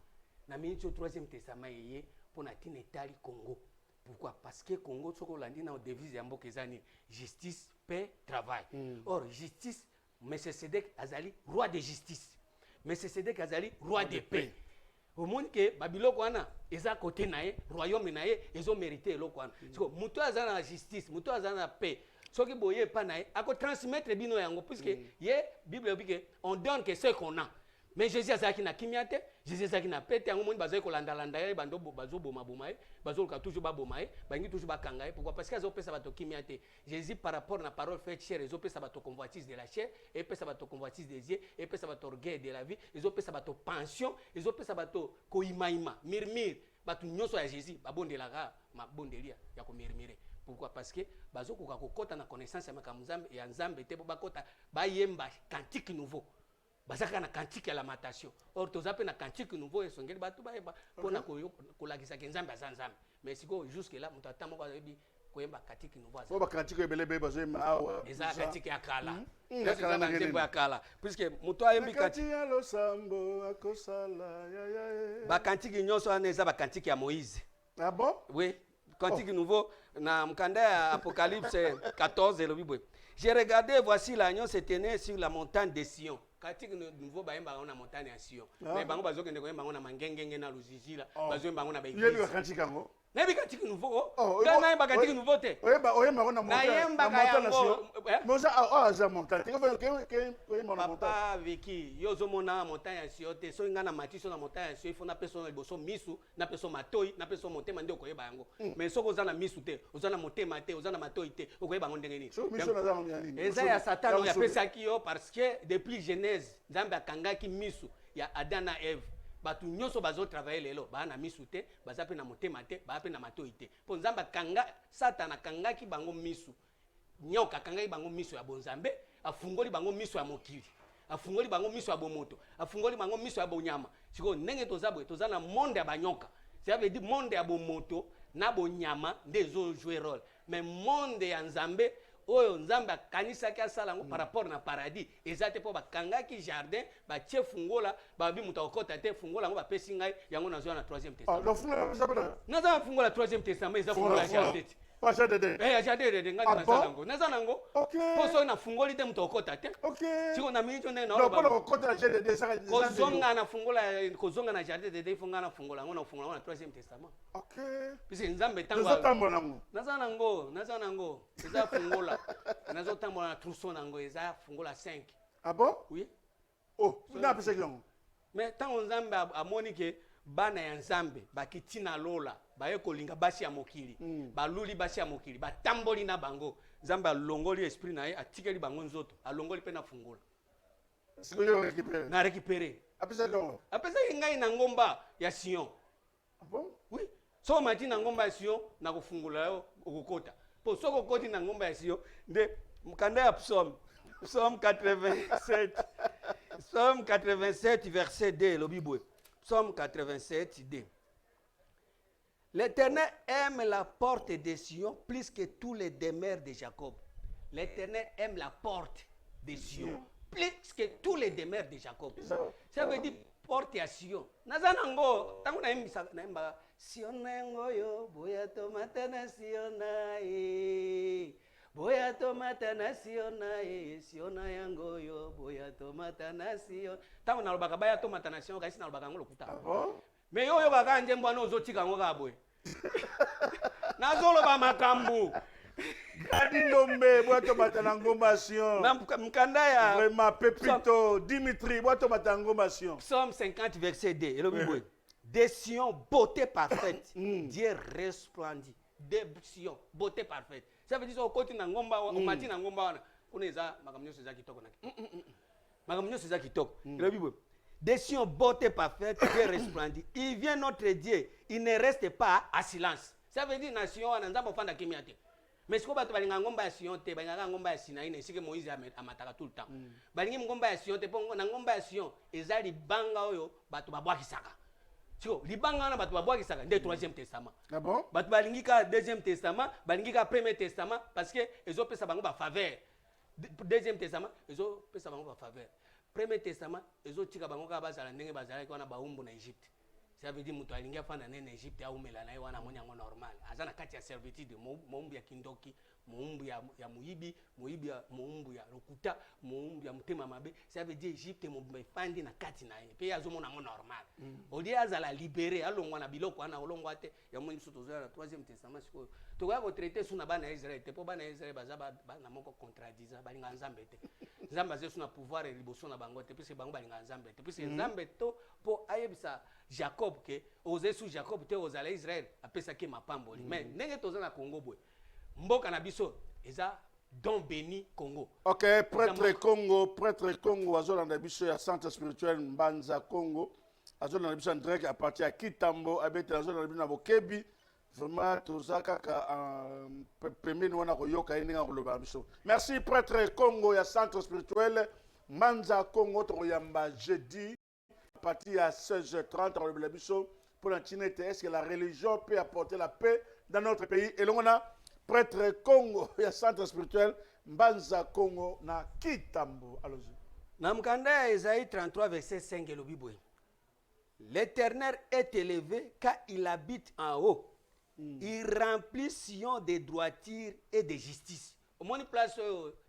Speaker 3: Na mingi au troisième testament yeye pour na tinetali Congo. Pourquoi? Parce que Congo soko landi na devise ya mboka ezani justice, paix, travail. Or justice, Melchisedek azali roi de justice. Melchisedek azali roi de paix. Au monde que babiloko wana eza côté nae royaume nae ezo mériter eloko wana. Siko muto azana na justice, muto azana na paix. Soki boye pa nae ako transmettre bino yango puisque ye Bible dit que on donne que ce qu'on a. Mais Jésus azaki na kimiate, Jésus azaki na pete yango moni bazali kolanda landa ye bando bazo boma boma ye, bazo ka toujours ba boma ye, bangi toujours ba kanga ye. Pourquoi? Parce que azo pesa bato kimiate. Jésus par rapport na parole faite chair, ezo pesa bato convoitise de la chair, et pesa bato convoitise des yeux, et pesa bato orgueil de la vie, ezo pesa bato pension, ezo pesa bato koimaima, murmure, bato nyonso ya Jésus, babondelaka ma bondelia ya ko murmure. Pourquoi? Parce que bazo koka kokota na connaissance ya makambo ya nzambe te bakota ba yemba cantique nouveau. Bazaka na cantique ya lamentation. Or tozape na cantique nouveau esongeli batu baeba pona kolakisa ke nzambe azanzambe. Mais siko jusque là mutu atamo kwa yebi koyemba cantique nouveau azanzambe.
Speaker 2: Oba cantique ebele be bazo yemba awa.
Speaker 3: Eza cantique ya kala.
Speaker 2: Eza
Speaker 3: cantique ya kala. Puisque mutu ayembi
Speaker 2: cantique ya losambo akosala ya.
Speaker 3: Ba cantique nyonso ana eza ba cantique ya Moïse.
Speaker 2: Ah bon?
Speaker 3: Oui. Cantique nouveau na mkanda ya Apocalypse 14 le Bible. J'ai regardé, voici l'agneau se tenait sur la montagne de Sion. Cantique nouveau baemba na montagne ya Sion. Mais bango bazokende koyemba na mangengenge na luzizila, bazomba na ba église.
Speaker 2: Yebi cantique ngo.
Speaker 3: Nebi cantique nouveau. Kana yemba cantique nouveau te.
Speaker 2: Oyemba na montagne na Sion. Moza za montagne. Ke oyemba na montagne.
Speaker 3: Papa Viki, yozo mona montagne ya Sion te. So ngana matiso na montagne ya Sion, ifo na peso na liboso misu, na peso matoi, na peso motema ndio koyeba yango. Mais soko za na misu te, oza na motema te, oza na matoi te, okoyeba ngo ndenge nini.
Speaker 2: So misu na za nini?
Speaker 3: Eza ya Satan ya pesa kiyo parce que depuis Genèse, Nzambe akangaki misu ya Adam na Eve. Batu nyonso bazo travailler lelo, ba na misu te, baza pe na motema te, ba pe na matoi te. Po Nzambe kanga Satan akangaki bango misu. Nyoka akangaki bango misu ya bonzambe, afungoli bango misu ya mokili. Afungoli bango misu ya bomoto, afungoli bango misu ya bonyama. Siko ndenge tozabwe, toza na monde ya banyoka. Ça veut dire monde ya bomoto na bonyama ndezo jouer rôle. Mais monde ya Nzambe oyo Nzambe akanisaki asala ngo par rapport na paradis ezate po bakangaki jardin batie fungola babi muta okota te fungola ngo bapesi ngai yango nazo na 3e testament.
Speaker 2: Ah, fungola zabana.
Speaker 3: Naza fungola 3e testament eza fungola jardin.
Speaker 2: Pas jardin.
Speaker 3: Jardin de ngai naza nango. Naza nango.
Speaker 2: Okay.
Speaker 3: Poso na fungoli te muta okota te.
Speaker 2: Okay.
Speaker 3: Siko na minjo ne na
Speaker 2: ba. Ba okota jardin de ça.
Speaker 3: Kozonga na fungola kozonga na jardin de fungola na fungola ngo na fungola na 3e testament.
Speaker 2: Okay.
Speaker 3: Pisi Nzambe tango.
Speaker 2: Nazo tambo nango.
Speaker 3: Naza nango. Eza fungola. Nazo tambola na trousseau nango eza fungola 5.
Speaker 2: Ah bon?
Speaker 3: Oui.
Speaker 2: Oh, na pesa kilongo.
Speaker 3: Mais tango Nzambe amoni ke bana ya Nzambe bakitina lola baye kolinga basi ya mokili baluli basi ya mokili batamboli na bango Nzambe alongoli esprit na ye atikeli bango nzoto alongoli pe na fungola.
Speaker 2: Siko yo récupérer.
Speaker 3: Na récupérer.
Speaker 2: Apesa kilongo.
Speaker 3: Apesa ngai na ngomba ya Sion.
Speaker 2: Ah bon?
Speaker 3: Oui. so mati na ngomba ya sion na kufungula yo okokota po so kokoti na ngomba ya sion nde mkanda ya psaume 87 Psaume 87 verset 2 le Bible. Psaume 87 2. L'Éternel aime la porte de Sion plus que tous les demeures de Jacob. L'Éternel aime la porte de Sion plus que tous les demeures de Jacob. Ça veut dire porte à Sion. Nazanango, tango na imba Sion nango yo, boya tomata na Sion na e. Boya tomata na Sion na e, Sion na yango yo, boya tomata na Sion. Tango na lobaka baya tomata na Sion, kasi na lobaka ngolo kuta. Mais yo yo kaka njembo ano ozotika ngo kabwe. Nazoloba makambu.
Speaker 2: Gadi Ndombe, boato matangomation.
Speaker 3: Mkanda ya
Speaker 2: vraiment Pepito, Dimitri, boato matangomation.
Speaker 3: Psaume 50 verset 2. Et le Bible. Des Sion, beauté parfaite. Dieu resplendit. Des Sion, beauté parfaite. Ça veut dire au côté na ngomba, au matin na ngomba wana. Kuneza makamnyo seza kitoko na. Makamnyo seza kitoko. Et le Bible. Des Sion, beauté parfaite, Dieu resplendit. Il vient notre Dieu, il ne reste pas à silence. Ça veut dire nation wana nzambo fanda kimia te. Mais ce que bato balinga ngomba ya Sion te, balinga ngomba ya Sinaï ne sike Moïse amataka tout le temps. Balingi ngomba ya Sion te pongo na ngomba ya Sion eza libanga oyo bato babwakisaka. Siko libanga na bato babwakisaka nde 3e testament.
Speaker 2: Ah bon?
Speaker 3: Bato balingi ka 2e testament, balingi ka 1er testament parce que ezo pesa bango ba faveur. 2e testament ezo pesa bango ba faveur. 1er testament ezo tika bango ka bazala ndenge bazala kwa na baumbu na Egypte. Ça veut dire mutu alingia fana nene Egypte au mela na wana monya ngo normal. Azana kati ya servitude moumbu ya kindoki, moumbu ya muibi, moumbu ya lokuta, moumbu ya mutema mabe. Ça veut dire Egypte moumbu fandi na kati na ye. Pe azo mona ngo normal. Odi azala libéré alongwa na biloko ana olongwa te. Ya moni soto zo na 3e testament siko. To ga ko traiter suna bana Israël te po bana Israël bazaba na moko contradiza balinga nzambe te. Nzambe azo suna pouvoir et liboso na bango te puisque bango balinga nzambe te puisque nzambe to po ayebisa Jacob que osé sous Jacob te osala Israël apesa ke mapamboli mais ndenge toza na Congo boy mboka na biso eza don béni Congo.
Speaker 2: OK, prêtre Congo azolanda biso ya centre spirituel Mbanza Congo azolanda biso en direct à partir ya Kitambo abete azolanda biso na Bokebi vraiment toza kaka pembeni wana koyoka ndenge koloba biso. Merci prêtre Congo ya centre spirituel Mbanza Congo toyamba jeudi à partir à 16h30 dans le Biso pour l'antiner. Est-ce que la religion peut apporter la paix dans notre pays? Et là on a prêtre Congo et centre spirituel Mbanza Congo na Kitambo. Allons-y.
Speaker 3: Namkanda Esaïe 33 verset 5 le Bible. L'Éternel est élevé car il habite en haut. Il remplit Sion de droiture et de justice. Au moins place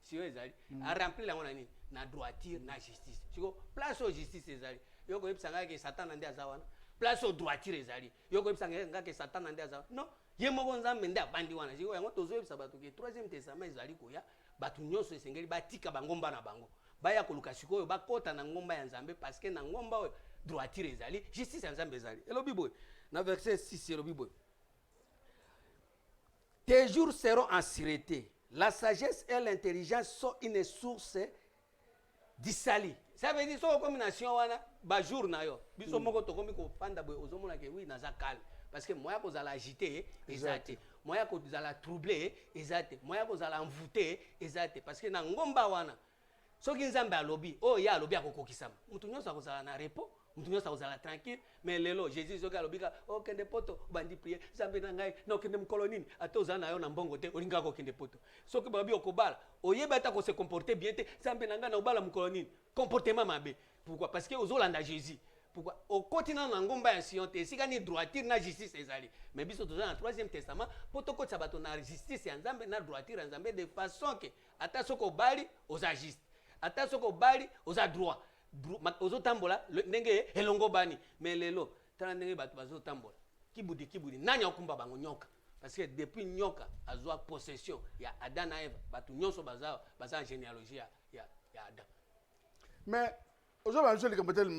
Speaker 3: Sion Esaïe a rempli la monani na droiture na justice. Tu vois place au justice Esaïe. Yoko yebisanga ke Satan ande azawana place au droiture ezali yoko yebisanga ke Satan ande azawana non ye moko nzambe nde abandi wana jiko yango tozo yebisa bato ke 3e testament ezali koya bato nyonso esengeli batika bangomba na bango baya koluka sikoyo bakota na ngomba ya nzambe parce que na ngomba oyo droiture ezali justice ya nzambe ezali elobi boy na verset 6 elobi boy tes jours seront en sûreté la sagesse et l'intelligence sont une source d'isali. Ça veut dire que combination wana ba jour na yo biso moko to komi ko panda boy ozomona ke oui naza calme parce que moya ko zala agité ezate moya ko zala troublé ezate moya ko zala envoûté ezate parce que na ngomba wana soki nzambe alobi oh ya alobi akokokisama mutu nyonso akozala na repos mutu nyonso akozala tranquille mais lelo Jésus soki alobi ka oh kende poto bandi prier nzambe na ngai no kende mkolo nini ata ozala na yo na mbongo te olinga ko kende poto soki babi okobala oyeba ata ko se comporter bien te nzambe na ngai na obala mkolo nini comportement mabe. Pourquoi? Parce que aux Hollandais Jésus. Pourquoi? Au continent ngomba ya Sion te sika ni droiture na justice ezali. Mais biso toza na 3e testament potoko sabato na justice ya nzambe na droiture ya nzambe de façon que ata soko bali oza juste. Ata soko bali oza droit. Ozo tambola ndenge elongo bani. Mais lelo tala ndenge bato bazo tambola. Kibudi nanya okumba bango nyoka. Parce que depuis nyoka azwa possession ya Adam na Eva bato nyonso baza généalogie ya Adam.
Speaker 2: Mais aujourd'hui, je dis que peut-être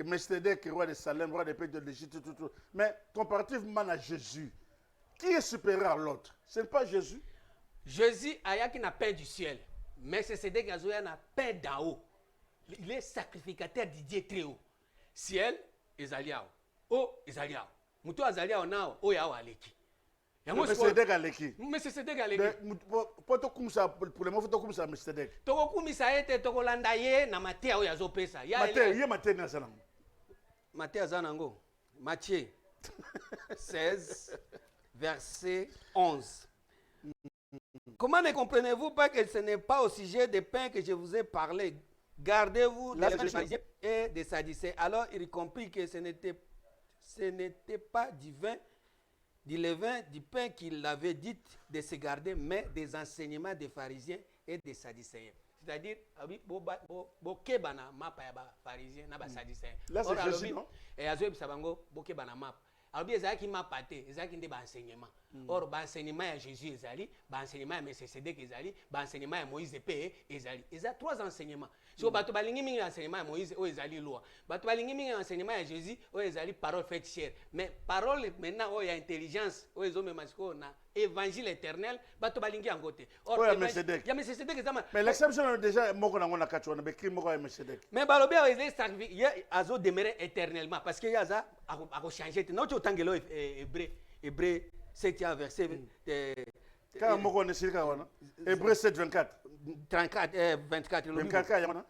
Speaker 2: Melchizedek, roi de Salem, roi des pays de l'Égypte, tout. Mais comparativement à Jésus, qui est supérieur à l'autre? Ce n'est pas Jésus.
Speaker 3: Jésus a qui n'a paix du ciel. Melchizedek a na paix d'en haut. Il est sacrificateur du Dieu très haut. Ciel, Ezaliao. Haut, Ezaliao. mutu azali awa nao oyo awa aleki
Speaker 2: yango Melchizedek aleki
Speaker 3: Melchizedek aleki
Speaker 2: po tokumisa pour le moment tokumisa Melchizedek
Speaker 3: tokokumisa ye te tokolanda ye na mateya oyo azopesa
Speaker 2: ye mateya nini aza nango
Speaker 3: mateya aza nango Matthieu 16 verset 11. Comment ne comprenez-vous pas que ce n'est pas au sujet des pains que je vous ai parlé? Gardez-vous des pharisiens et des sadducéens. Alors il comprit que ce n'était pas du levain, du pain qu'il avait dit de se garder, mais des enseignements des pharisiens et des sadducéens. C'est-à-dire, bokeba na mapa ya ba pharisiens na ba sadducéens.
Speaker 2: Là c'est Jésus, non?
Speaker 3: Et azoyebi sabango bokeba na mapa. Alors bien ezalaki mapa te, ezalaki nde ba enseignement. Or ba enseignement ya Jésus ezali, ba enseignement ya Melchizedek ezali, ba enseignement ya Moïse pe ezali. Eza trois enseignements. So bato balingi mingi enseignement ya Moïse o ezali loi. Bato balingi mingi enseignement ya Jésus o ezali parole faite chair. Mais parole maintenant o ya intelligence o ezomema siko na évangile éternel bato balingi yango te.
Speaker 2: Or ya Melchizedek.
Speaker 3: Ya Melchizedek ezama.
Speaker 2: Mais l'exception déjà moko nango na kati wana bekri moko ya Melchizedek.
Speaker 3: Mais balobi o ezali sacrifice azo demeurer éternellement parce que yaza ako changer te. Na ocho tangelo hébreu 7e verset
Speaker 2: Quand moko ne sika wana Hébreu 7 24
Speaker 3: 34 24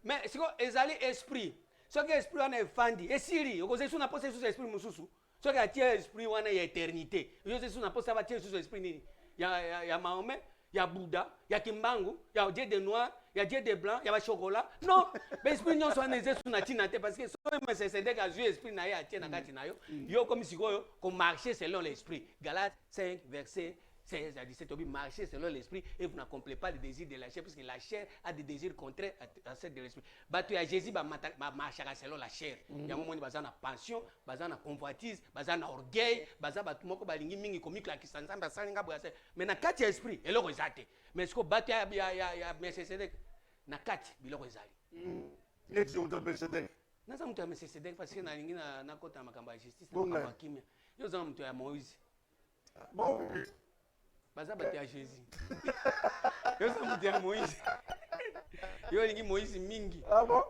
Speaker 3: mais siko ezali esprit soki esprit wana efandi esili okoze suna posa sous esprit mususu soki atie esprit wana ya éternité yoze suna posa ba tie sous esprit nini ya Mahomet ya Bouddha ya Kimbangu ya Dieu de noir ya Dieu de blanc ya ba chocolat non mais esprit nyonso wana eze suna tina te parce que so Melchizedek azui esprit na ye atie na kati na yo yo comme sikoyo ko marcher selon l'esprit. Galates 5 verset 16 à 17, on marcher selon l'esprit et vous n'accomplissez pas les désirs de la chair, parce que la chair a des désirs contraires à ceux de l'esprit. Batu ya Jésus marcher selon la chair. Yango moni baza na passion, baza na convoitise, baza na orgueil, baza batu moko balingi mingi komi la kisanzamba salinga boyase. Mais na kati ya esprit, eloko ezate. Mais ce que batu ya Melchizedek na kati biloko ezali.
Speaker 2: Neti on Melchizedek.
Speaker 3: Naza mtu ya Melchizedek parce que na lingi na kota makamba ya justice na makamba kimia. Yo za mtu ya Moïse.
Speaker 2: Bon.
Speaker 3: Baza bati ya Jésus. Yo sa mutu ya Moïse. Yo lingi Moïse mingi.
Speaker 2: Ah bon?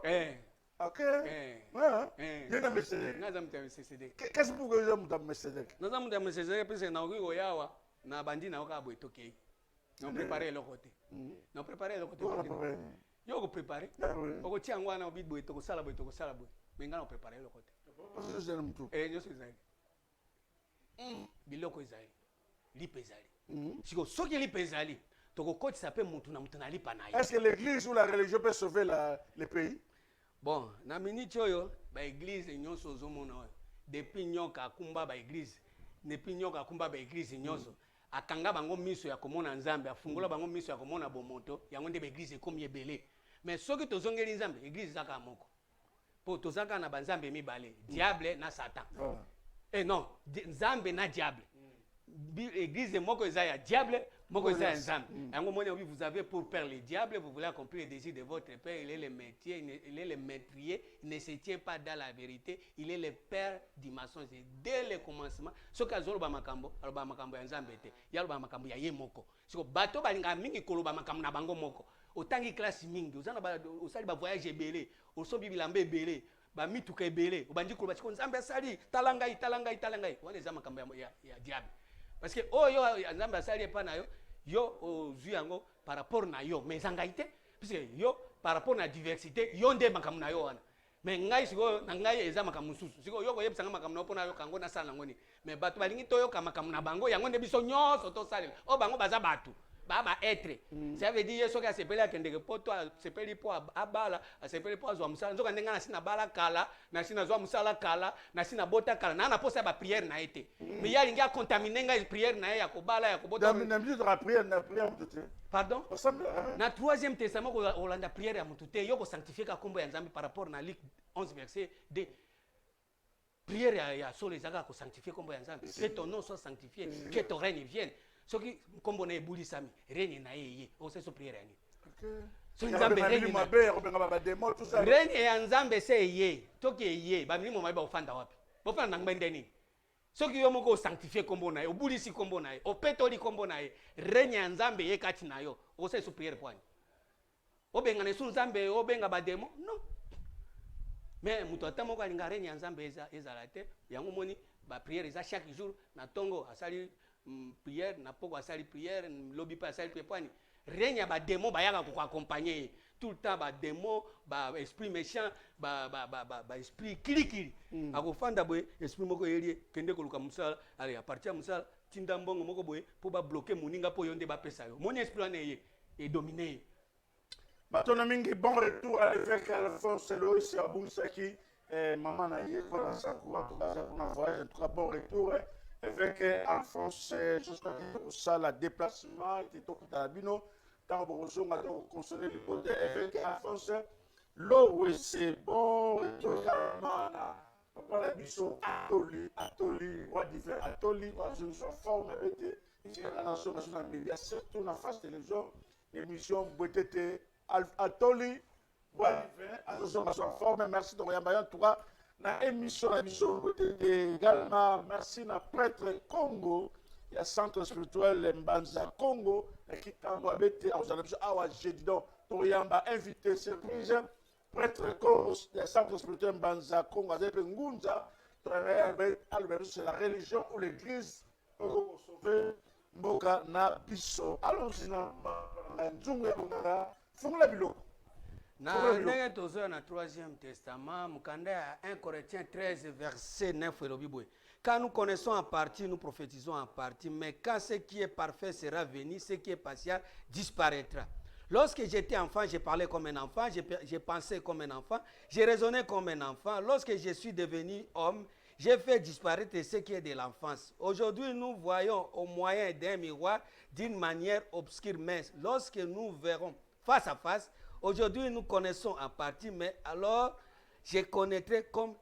Speaker 2: Ok. Yena Melchizedek.
Speaker 3: Naza mutu ya Melchizedek.
Speaker 2: Qu'est-ce pour que mutu ya Melchizedek?
Speaker 3: Naza mutu ya Melchizedek pese na oki yawa na bandi na oka boy tokei. Na préparer le côté. Na préparer le côté. Yo ko préparer. Oko tia ngwana obi boy to ko sala boy. Mais ngana préparer le côté.
Speaker 2: Parce que c'est un mutu.
Speaker 3: Yo so ezali. Biloko ezali. Lipe ezali. Siko soki lipe ezali tokokotisa pe mutu na lipa na ye.
Speaker 2: Est-ce que l'église ou la religion peut sauver le pays?
Speaker 3: Bon, na minute oyo ba église nyonso ozomona oyo depuis nyoka akumba ba église nyonso akanga bango miso ya komona nzambe afungola bango miso ya komona bomoto yango nde ba église ekomi ebele. Mais soki tozongeli nzambe église zaka moko po tozaka na banzambe mibale diable na satan. Non, nzambe na diable. Église moko eza ya diable moko eza ya nzambe. Yango moni oui, vous avez pour père le diable, vous voulez accomplir les désirs de votre père, il est le métier, il est le maîtrier, il ne se tient pas dans la vérité, il est le père du mensonge. Dès le commencement soki azoloba makambo aloba makambo ya nzambe te yaloba makambo ya ye moko. Siko bato balinga mingi koloba makambo na bango moko otangi classe mingi ozana osali ba voyage ebele osobi bilamba ebele ba mituka ebele obandi koloba siko nzambe asali talangai wana eza makambo ya diable. Parce que yo nzambe asali epa na yo ozwi yango par rapport na yo mais ezangai te puisque yo par rapport na diversité yo nde makambo na yo wana. Mais ngai siko na ngai eza makambo mosusu siko yo koyebisanga makambo na yo mpona yo kango nasala nango nini. Mais bato balingi toyoka makambo na bango yango nde biso nyonso tosalela o bango baza bato ba être. Ça veut dire soki asepeli akendeke po to asepeli po abala asepeli po azwa musala nzoka ndenga na sina bala kala na sina zwa musala kala na sina bota kala na posa ba prière na ete. Mais ya lingi a contaminer nga prière na ya kobala ya kobota.
Speaker 2: Na minute la prière na prière mutu.
Speaker 3: Pardon? Na 3e testament ko olanda prière ya mutu te yo ko sanctifier ka kombo ya nzambe par rapport na Luc 11 verset 2. Prière ya solo ezaka ko sanctifier kombo ya nzambe. Que ton nom soit sanctifié, que ton règne vienne. Soki kombo na ebuli sami règne na ye ose so prière yani.
Speaker 2: OK.
Speaker 3: So nzambe règne
Speaker 2: na be ko benga ba démon tout ça.
Speaker 3: Règne ya nzambe se ye toki ye ba milimo mabe ofanda wapi. Bofanda na ngende nini? Soki yo moko sanctifier kombo na ye obuli si kombo na ye opetoli kombo na ye règne ya nzambe ye kati na yo ose so prière kwani. Obenga ne su nzambe obenga ba démon non. Mais muto atamoko alinga règne ya nzambe ezala te yango moni ba prière eza chaque jour na tongo asali prière na poko asali prière lobi pa asali prière rien ya ba démon ba yaka ko accompagner tout le temps ba démon ba esprit méchant ba esprit klikili akofanda boye esprit moko yelie kende ko luka musala allez à partir musala tinda mbongo moko boye po ba bloquer moninga po yonde ba pesa yo mon esprit ane ye et dominer
Speaker 2: Batona mingi bon retour à l'évêque Alphonse Loïs Abounsaki maman na ye voilà ça quoi tout ça on a voyage en tout cas bon retour évêque Alphonse jusqu'à ça la déplacement était tout à bino tant pour zonga donc consoler le côté évêque Alphonse l'eau oui c'est bon retour mana papa la biso atoli quoi divin atoli quoi je suis forme avec la nation nationale média surtout la face télévision émission BTT Atoli, merci de regarder en tout cas la émission également. Merci à prêtre Congo, il y a centre spirituel Mbanza Congo, qui t'a jeudi donc pour invité surprise prêtre Congo, il y a centre spirituel Mbanza Congo, avec Ngunza, c'est la religion ou l'église pour sauver Mboka na biso. Allons-y na Nzunga.
Speaker 3: Na ndenge tozo na 3e testament mukanda ya 1 Corinthiens 13 verset 9 elobibwe. Quand nous connaissons en partie, nous prophétisons en partie, mais quand ce qui est parfait sera venu, ce qui est partiel disparaîtra. Lorsque j'étais enfant, je parlais comme un enfant, je pensais comme un enfant, je raisonnais comme un enfant. Lorsque je suis devenu homme, j'ai fait disparaître ce qui est de l'enfance. Aujourd'hui, nous voyons au moyen d'un miroir d'une manière obscure, mais lorsque nous verrons face à face, aujourd'hui nous connaissons en partie, mais alors je connaîtrai comme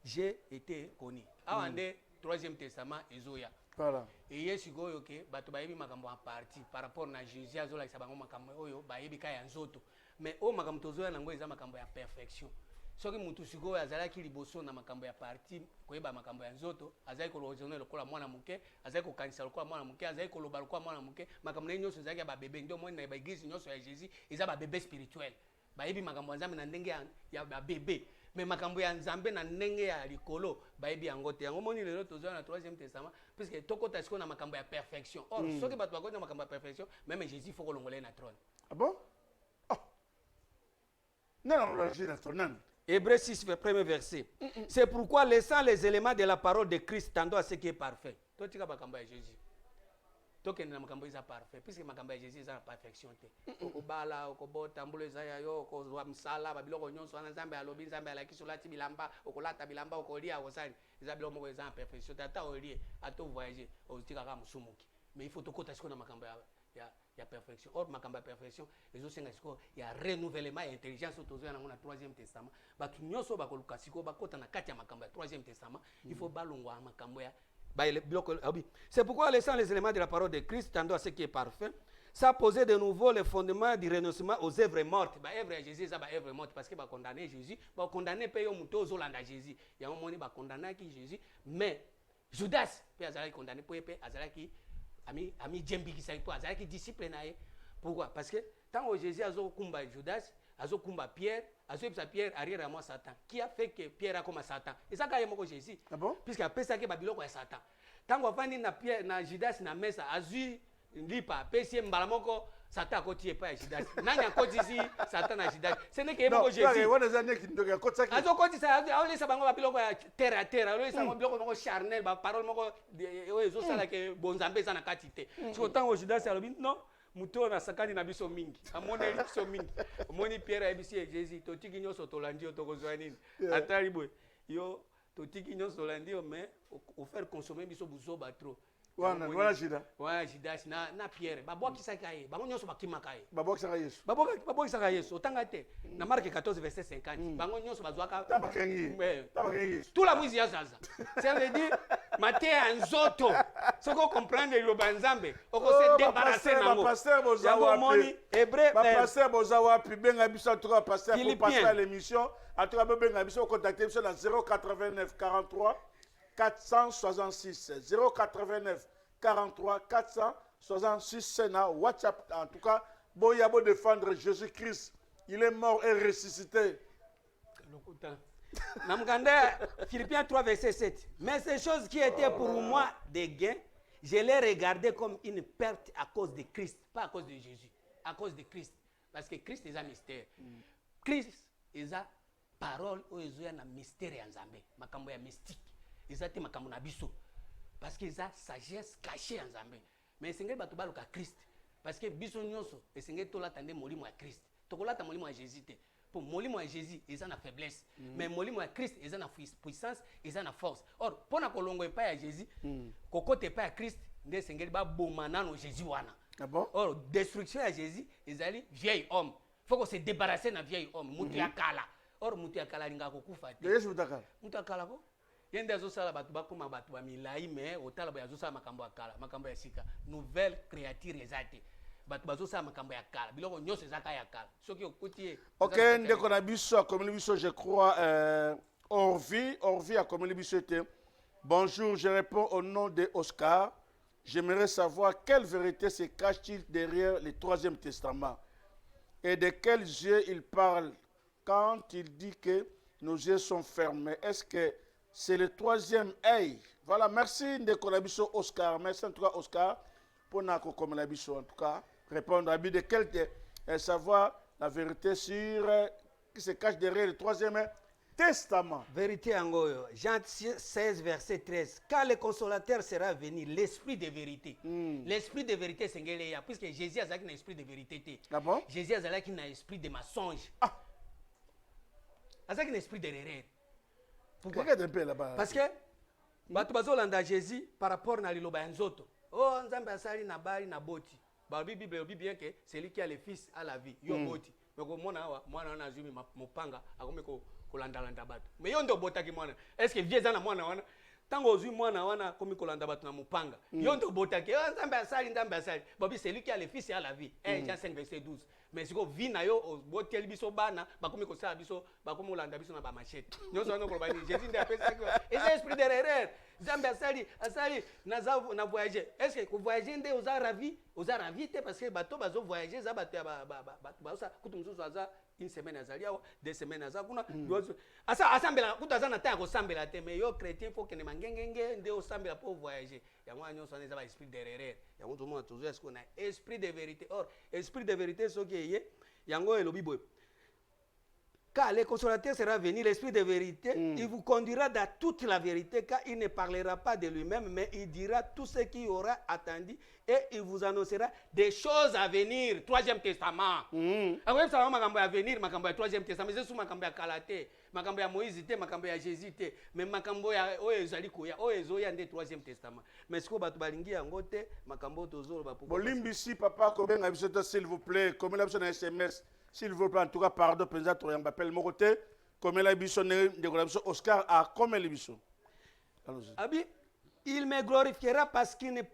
Speaker 3: j'ai été connu. Awande 3e testament Ezoya.
Speaker 2: Voilà.
Speaker 3: Et yesu goyo ke bato bayebi makambo en partie par rapport na Jésus azola isabango makambo oyo bayebi ka ya nzoto. Mais o makambo tozoya nango eza makambo ya perfection. Soki mutu sikoyo azalaki liboso na makambo ya parti koyeba makambo ya nzoto azali kolozona lokola mwana muke azali kokanisa lokola mwana muke azali koloba lokola mwana muke makambo na nyonso ezalaki ya babebe ndio mwana na ba église nyonso ya Jésus eza babebe spirituel bayebi makambo ya Nzambe na ndenge ya babebe mais makambo ya Nzambe na ndenge ya likolo bayebi yango te yango moni lelo tozoya na 3e testament puisque tokota siko na makambo ya perfection or soki bato bakota na makambo ya perfection même Jésus faut kolongola na trône.
Speaker 2: Ah bon? Oh. Non, la Jésus na trône.
Speaker 3: Hébreux 6, premier verset. C'est pourquoi, laissant les éléments de la parole de Christ, tendons à ce qui est parfait. Toi, tu as dit Jésus. Toi, tu as dit parfait. Puisque Jésus est la perfection. Okobala, okobotambula ezaya yo, okozwa msala, babiloko nyonso wana Nzambe alobi Nzambe alaki solati bilamba, okolata bilamba, okolia okosali. Eza biloko moko eza en perfection. Tata olie, ato voyager, otika kaka musumuki. Mais il faut tokota siko na makambo ya perfection. Or makambo ya perfection, ezosenga siko ya renouvellement et intelligence autozoya na 3e testament. Batu nyonso bakoluka siko bakota na kati ya makambo ya 3e testament, il faut balongwa makambo ya c'est pourquoi laissant les éléments de la parole de Christ tendant à ce qui est parfait, ça posait de nouveau les fondements du renoncement aux œuvres mortes. Bah œuvre Jésus ça bah œuvre morte parce que bah condamner Jésus, bah condamner paye au muto zolanda Jésus. Il y a un moment bah condamner qui Jésus, mais Judas peut azala condamné pour peut azala qui ami djembi qui sai pour azala qui disciple naé. Pourquoi? Parce que tant que Jésus azo kumba Judas, azo kumba Pierre, azo epsa Pierre arrière à moi Satan. Qui a fait que Pierre a comme Satan? Et ça quand yemoko Jésus. Ah bon? Puisque après ça que babiloko ya Satan. Tant qu'on vandi na Pierre na Judas na mesa azu lipa pesi mbalamoko Satan akoti pas Judas. Nani akoti si Satan na Judas. Ce n'est que yemoko Jésus. Non, wana zane ki ndoka akoti ça. Azo koti ça azo lesa bango babiloko ya terre à terre, azo lesa babiloko moko charnel ba parole moko ezo sala ke bonzambe za na katite. Siko tant Judas alobi non muto na sakani na biso mingi amone biso mingi omoni Pierre abisi Jésus totiki nyonso tolandi otokozwa nini atali boy yo totiki nyonso tolandi mais au faire consommer biso buzoba trop
Speaker 2: wana Judas
Speaker 3: Judas na Pierre babwakisaka ye bango nyonso bakimaka ye
Speaker 2: babwakisaka Yesu
Speaker 3: babwakisaka Yesu otanga te na Marc 14 verset 50 bango nyonso bazwaka
Speaker 2: tabakengi
Speaker 3: tout la mwizi ya zaza ça veut dire Maté nzoto soko comprendre le banzambe oko se débarrasser nango
Speaker 2: pasteur bozawapi
Speaker 3: hébreu
Speaker 2: pasteur bozawapi benga biso toi pasteur pour passer à l'émission en tout cas benga biso contacter biso na 089 43 466 089 43 466 c'est na WhatsApp en tout cas boya bo défendre Jésus-Christ il est mort et ressuscité
Speaker 3: Namkanda Philippiens 3 verset 7. Mais ces choses qui étaient pour moi des gains, je les regardais comme une perte à cause de Christ, pas à cause de Jésus, à cause de Christ. Parce que Christ est un mystère. Christ est une parole où il y a un mystère en Zambé, makambo ya mystique. Ils ont makambo na biso. Parce qu'il y a sagesse cachée en Zambé. Mais c'est que tu as Christ. Parce que biso nyonso, et c'est que tu as molimo à Christ. Tu as molimo à Jésus. Pour molimo à Jésus, ils ont la faiblesse. Mais molimo à Christ, ils ont la puissance, ils ont la force. Or, pour na kolongo pas à Jésus, kokote pas à Christ, ne c'est que ba bomana no Jésus wana.
Speaker 2: Ah bon?
Speaker 3: Or, destruction à Jésus, ils allaient vieil homme. Il faut qu'on se débarrasse d'un vieil homme. Mutu akala. Or, mutu akala linga kokufa.
Speaker 2: Yes, mutakala.
Speaker 3: Mutu akala ko? Yende azosala batu bakoma batu ba milai mais otala ba azosala makambo akala, makambo ya sika. Nouvelle créature ezate. Batu bazosala makambo ya kala. Biloko nyose ezaka ya kala. Soki okuti.
Speaker 2: OK, ndeko na biso comme biso je crois Orvi a comme biso était. Bonjour, je réponds au nom de Oscar. J'aimerais savoir quelle vérité se cache-t-il derrière le troisième testament et de quels yeux il parle quand il dit que nos yeux sont fermés. Est-ce que c'est le troisième œil? Voilà, merci de Konabiso Oscar. Merci en tout cas Oscar pour Nako Konabiso en tout cas répondre à de quel savoir la vérité sur qui se cache derrière le troisième testament.
Speaker 3: Vérité Angoyo, Jean 16 verset 13. Quand le consolateur sera venu, l'esprit de vérité. L'esprit de vérité c'est Ngeleya puisque Jésus a un esprit de vérité.
Speaker 2: Ah bon?
Speaker 3: Jésus a un esprit de mensonge.
Speaker 2: Ah.
Speaker 3: Avec un esprit de erreur.
Speaker 2: Pourquoi?
Speaker 3: Parce que batu bazolanda Jésus par rapport na liloba nzoto. Oh nzambe asali na bali na boti. Ba Bible dit bien que celui qui a le fils a la vie. Yo boti. Mais ko mwana na azumi mopanga akome ko kolanda landa batu. Mais yo ndo botaki mwana. Est-ce que vieux na mwana wana tango ozui mwana wana komi kolanda batu na mopanga. Yo ndo botaki. Oh nzambe asali. Babi celui qui a le fils a la vie. Jean 5 verset 12. Mais si vous vivez na yo botel biso bana bakomi ko sala biso bakomi olanda biso na ba machette nyonso wana ko bani Jésus ndi apesa ko et esprit de erreur Zambe asali na voyager est-ce que ko voyager ndé oza ravi te parce que bato bazo voyager za bato baza kutumzuzu za une semaine azali awa 2 semaines aza kuna asambela kutaza na temps ko sambela te mais yo chrétien faut que ne mangengenge ndé osambela pour voyager yango nyonso wana za ba esprit de erreur yango tout monde toujours est-ce qu'on a esprit de vérité or esprit de vérité so que yango elobi boy car le consolateur sera venu, l'esprit de vérité, il vous conduira dans toute la vérité, car il ne parlera pas de lui-même, mais il dira tout ce qu'il aura attendu et il vous annoncera des choses à venir. Troisième testament. Alors, ça va à venir, ma troisième testament. C'est sous ma cambia Kalate, ma cambia Moïse, ma cambia Jésus, mais ma cambia Oezalikoya, Oezoya, des troisième testament. Mais ce que vous balingi en gote, ma cambo tozo,
Speaker 2: Bolimbisi, papa, s'il vous plaît, comme la personne SMS. S'il vous plaît, en tout cas, pardon, peut-être, on m'appelle mon côté, comme la biso de Oscar a comme les biso.
Speaker 3: Abi, il me glorifiera parce qu'il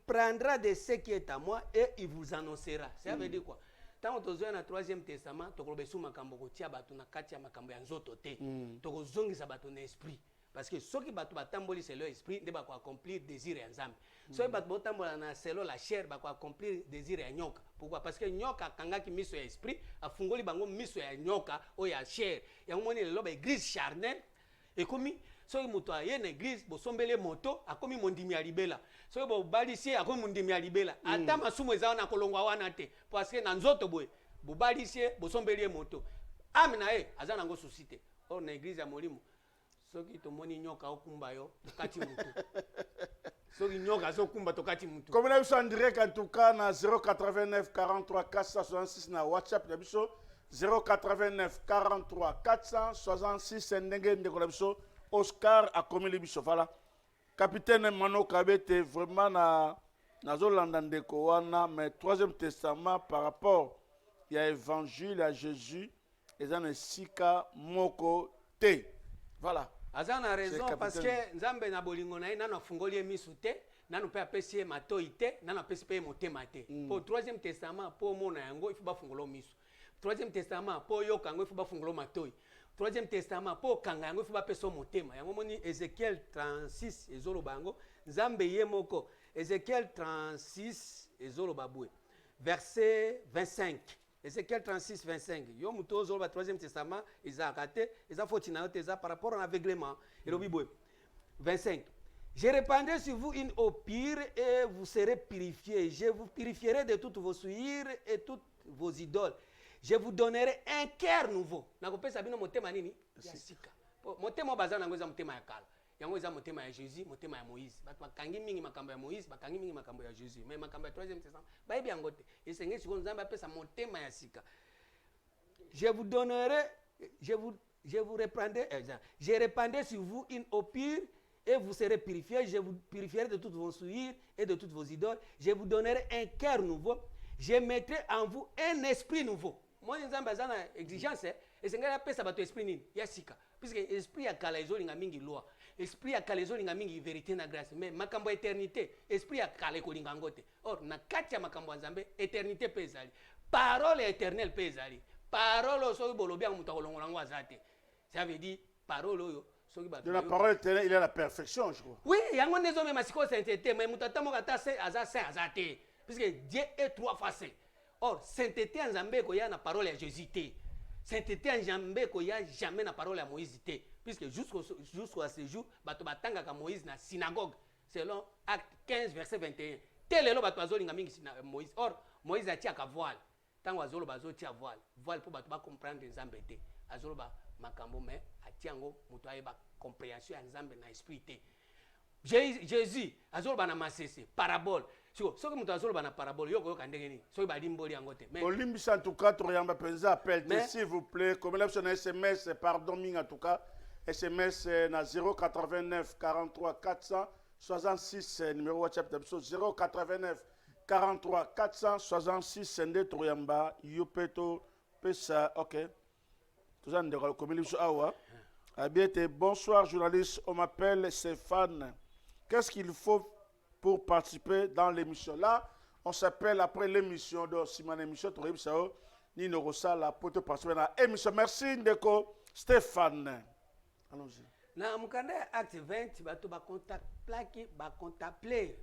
Speaker 3: prendra de ce qui est à moi et il vous annoncera. Ça veut dire quoi? Tant que tu as un troisième testament, tu as besoin de tia batu na katia makambo ya nzoto te. Tu as zongi sa batu na esprit. Parce que ceux qui batu batamboli c'est leur esprit, ne ba ko accomplir désir et ensemble. Ceux qui batu batambola na selo la chair ba ko accomplir désir et nyoka. Pourquoi? Parce que nyoka kangaki miso ya esprit, afungoli bango miso ya nyoka o ya chair. Ya ngomoni le loba église charnelle et komi soki moto aye na église bosombele moto akomi mondimi ya libela soki bobalisi akomi mondimi ya libela ata masumu eza na kolongwa wana te parce que na nzoto boye bobalisi bosombeli moto ame na ye aza nango susi te or na église ya molimo soki tomoni nyoka okumba yo tokati mutu soki nyoka azokumba tokati mutu
Speaker 2: comme na biso en direct en tout cas na 089 43 466 na WhatsApp na biso 089 43 466 ndenge ndeko na biso Oscar a commis le biso voilà capitaine Mano Kabete vraiment na zolanda ndeko wana mais troisième testament par rapport il y a évangile à Jésus et dans le sika moko te voilà
Speaker 3: azana raison parce que nzambe na bolingo na ye nano afungoli emisu te nano pe apesi ye matoi te nano apesi pe motema te pour troisième testament pour mona yango il faut bafungola misu troisième testament pour yoka yango il faut bafungola matoi troisième testament pour kanga yango il faut bapeso motema yango moni Ézéchiel 36 ezolo bango nzambe ye moko Ézéchiel 36 ezolo babwe verset 25 Ézéchiel 36, 25. Yo muto zolo ba troisième testament, ils ont raté, ils ont fauté na teza par rapport à l'aveuglement. Et le Bible 25. Je répandrai sur vous une eau pure et vous serez purifiés. Je vous purifierai de toutes vos souillures et toutes vos idoles. Je vous donnerai un cœur nouveau. Nakopesa bino motema nini? Ya sika. Motema bazana ngoza motema ya kala. Yango eza motema ya Jésus, motema ya Moïse. Bato bakangi mingi makambo ya Moïse, bakangi mingi makambo ya Jésus. Mais makambo ya troisième testament, bayebi yango te. Esenge siko nzambe apesa motema ya sika. Je vous donnerai, je vous reprendrai, je répandrai sur vous une eau pure et vous serez purifiés. Je vous purifierai de toutes vos souillures et de toutes vos idoles. Je vous donnerai un cœur nouveau. Je mettrai en vous un esprit nouveau. Moi, nzambe azana exigence, esenge apesa bato esprit nini? Ya sika. Puisque esprit ya kala ezolinga mingi loi. Esprit ya kala ezolinga mingi vérité na grâce. Mais makambo éternité, esprit ya kala ekolinga ngote. Or na kati ya makambo ya nzambe éternité pe ezali. Parole éternelle pe ezali. Parole soki bolobi yango mutu akolongola yango aza te. Ça veut dire parole oyo soki bato.
Speaker 2: De la parole éternelle, il y a la perfection, je crois.
Speaker 3: Oui, yango ndezo mema siko sainteté, mais mutu atamo kata aza saint aza te. Puisque Dieu est trois fois saint. Or sainteté en nzambe ko ya na parole ya Jésus te. Sainteté en nzambe ko ya jamais na parole ya Moïse te. Puisque jusqu'à ce jour, bato batanga ka Moïse na synagogue, selon Acte 15 verset 21. Tel est le bato bazolinga mingi Moïse. Or Moïse a tia ka voile. Tango azolo bazo tia voile. Voile pour bato ba comprendre nzambe te. Azolo ba makambo mais atiango muto ayeba compréhension ya nzambe na esprit te. Jésus azolo ba na masese parabole. Soki muto azolo ba na parabole yoko yoka ndenge nini? Soki ba limboli yango te. Mais
Speaker 2: Olimbi en tout cas Toriamba Penza appelle s'il vous plaît. Comme là sur SMS pardon ming en tout cas. SMS na 089 43 466 numéro WhatsApp d'absolu 089 43 466 Nde Toriamba Yopeto Pesa. OK. Tout ça de comme sur awa. Abiete bonsoir journaliste, on m'appelle Stéphane. Qu'est-ce qu'il faut pour participer dans l'émission là? On s'appelle après l'émission de Simon émission Toriamba Sao ni Norosa pour participer dans l'émission. Merci Ndeko Stéphane. Allons-y.
Speaker 3: Na mukanda acte 20 bato ba contemplater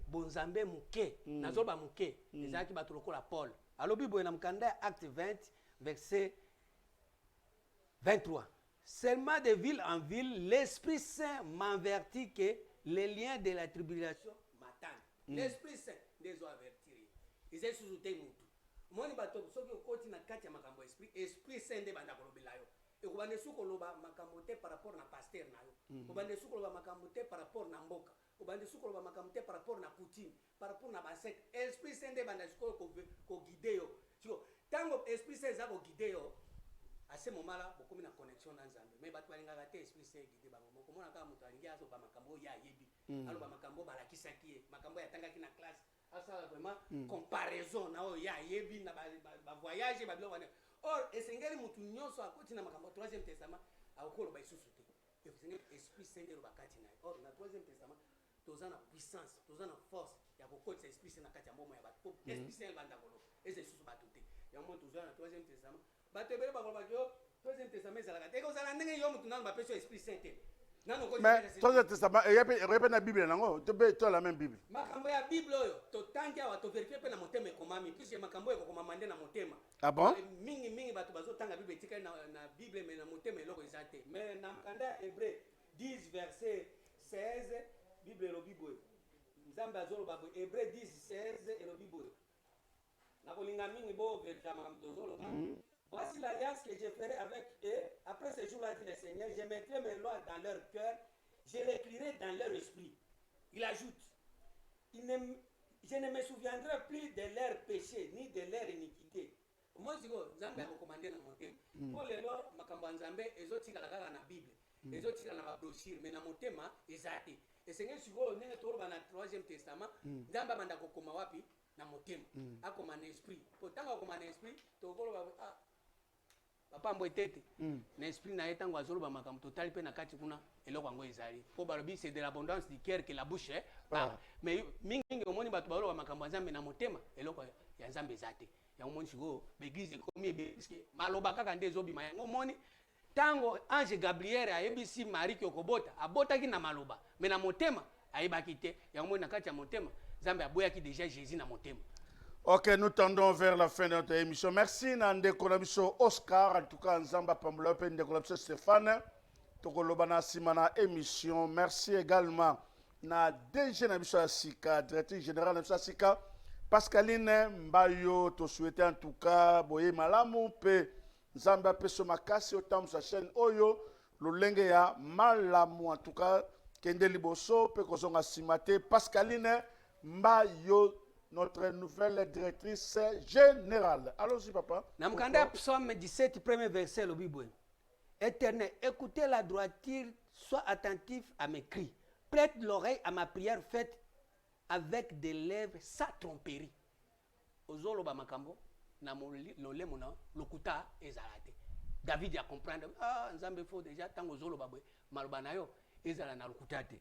Speaker 3: bonzambe muke nazo ba muke ezaki bato lokola Paul alobi boye na mukanda acte 20 verset 23. Seulement de ville en ville l'Esprit Saint m'avertit que les liens de la tribulation m'attendent. L'Esprit Saint les a avertis. Ils ont sous-souté mutu. Moni bato soki okoti na kati ya makambo Esprit Saint de banda kolobela yo. Et vous avez soukolba makambote par rapport na pasteur na yo. Vous avez soukolba makambote par rapport na mboka. Vous avez soukolba makambote par rapport na coutume, par rapport na basek. Esprit Saint de banda sukol ko guider yo. Siko tango Esprit Saint za ko guider yo. À ce moment-là, beaucoup na connexion na Nzambe. Mais batu balinga te Esprit Saint guider bango. Moko mona ka mutu alinga azo ba makambo ya yebi. Alo ba makambo balakisa ki makambo ya tanga ki na classe. Asa vraiment comparaison na o ya yebi na ba voyage ba bilo wana. Or, esengeli mutu nyonso akoti na makambo troisième testament akolo ba isusu te. Esengeli Esprit Saint de bakati na. Or na troisième testament tozana puissance, tozana force ya kokotisa Esprit Saint na kati ya momo ya bato. Esprit Saint banda kolo. Eze isusu bato te. Ya mo tozana na troisième testament. Bato ebele ba kolo yo troisième testament ezalaka te. Ko zala ndenge yo mutu na ba peso Esprit Saint te.
Speaker 2: Mais troisième testament il y a na Bible nango, to la même Bible.
Speaker 3: Makambo ya Bible oyo to tangia wa to vérifier pe na motema ekomami puisque makambo eko komamande na motema.
Speaker 2: Ah bon?
Speaker 3: Mingi bato bazo tanga Bible tika na Bible mais na motema eloko ezate. Mais na mkanda Hébreu 10 verset 16 Bible elobi boye. Nzambe azolo babo Hébreu 10 16 elobi boye. Na kolinga mingi bo vérifier makambo tozolo. Voici l'alliance que je ferai avec eux. Après ce jour-là, dit le Seigneur, je mettrai mes lois dans leur cœur, je l'écrirai dans leur esprit. Il ajoute, je ne me souviendrai plus de leurs péchés ni de leur iniquité. Moi, je dis, Nzambe a recommandé dans mon thème. Pour les lois, makambo Nzambe, ils ont tiré la Bible, ils ont tiré la brochure, mais dans mon thème, ils ont été. Et Seigneur, si vous avez le troisième testament, Nzambe a kokoma wapi na mon thème. A comme un esprit. Pourtant, comme un esprit, tu vas papa mbo etete na esprit na etango azolo ba makambo totali pe na kati kuna eloko yango ezali po balobi c'est de l'abondance du cœur que la bouche parle. Mais mingi omoni bato baloba makambo Nzambe na motema eloko ya Nzambe ezate ya omoni siko l'église komi puisque maloba kaka nde ezobima yango omoni tango ange Gabriel ayebisi Marie ki okobota abotaki na maloba mais na motema ayebaki te ya omoni na kati ya motema Nzambe aboyaki déjà Jésus na motema.
Speaker 2: Ok, nous tendons vers la fin de notre émission. Merci Nande Konabiso Oscar, en tout cas Nzamba Pambola, Pende Konabiso Stéphane, Tokolobana Simana émission. Merci également na DG Nabiso Asika, directrice générale Nabiso Asika, Pascaline Mbayo, te souhaiter en tout cas, Boye Malamu, Pe Nzamba Peso Makasi, autant sa chaîne Oyo, Lolenge ya Malamu, en tout cas, Kende Liboso, Pe Kozonga Simate, Pascaline Mbayo, notre nouvelle directrice générale. Allons-y, papa.
Speaker 3: Namkanda psaume 17, premier verset, le Bible. Éternel, écoutez la droiture, sois attentif à mes cris. Prête l'oreille à ma prière faite avec des lèvres sans tromperie. Ozolo ba makambo, na lole mona, lokuta ezalate. David a comprendre, nzambe faut déjà, tant ozolo ba boy, malbanayo, ezala na lokutate.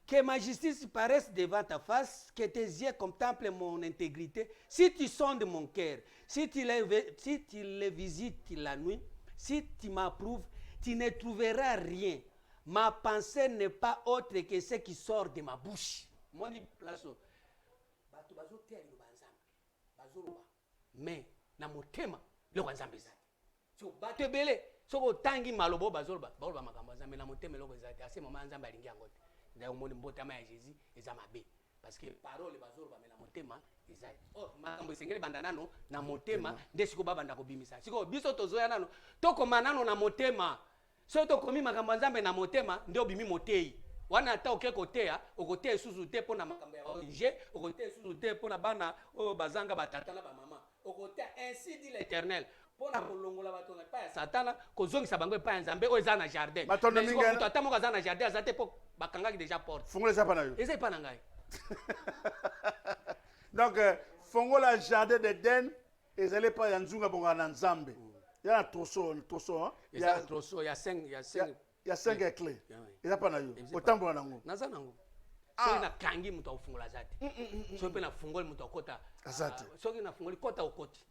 Speaker 3: Que ma justice paraisse devant ta face, que tes yeux contemplent mon intégrité. Si tu sondes mon cœur, si tu les visites la nuit, si tu m'approuves, tu ne trouveras rien. Ma pensée n'est pas autre que ce qui sort de ma bouche. Mais na motema le wanzambe zati. So bato ebele, soko tangi malobo bazoloba, bazoloba makambo nzambe na motema le zati. Ase mama nzambe alingi yango. D'ailleurs, mon mbotama ya Jésus eza mabe parce que parole bazolo ba na motema ezali oh makambo esengeli banda nano na motema nde siko babanda kobimisa siko biso tozoya nano tokoma nano na motema so tokomi makambo nzambe na motema nde obimi motei wana ata oke koteya okoteya susu te pona makambo ya oje okoteya susu te pona bana o bazanga batata na ba mama okoteya ainsi dit l'Éternel pona kolongola bato na pa ya satana kozongisa bango pa ya nzambe o eza na jardin
Speaker 2: batondo mingi
Speaker 3: to atamo kaza na jardin azate po bakangaki déjà porte
Speaker 2: fongola eza pa na yo
Speaker 3: eza pa na ngai
Speaker 2: donc fongola jardin d'Eden ezali pa ya nzunga bonga na nzambe ya na troso hein
Speaker 3: ya troso ya 5
Speaker 2: ya 5 clés eza pa na yo otambola nango
Speaker 3: naza nango soki na kangi muto afungola zate soki pe na fungoli muto akota
Speaker 2: azate
Speaker 3: soki na fungoli kota okoti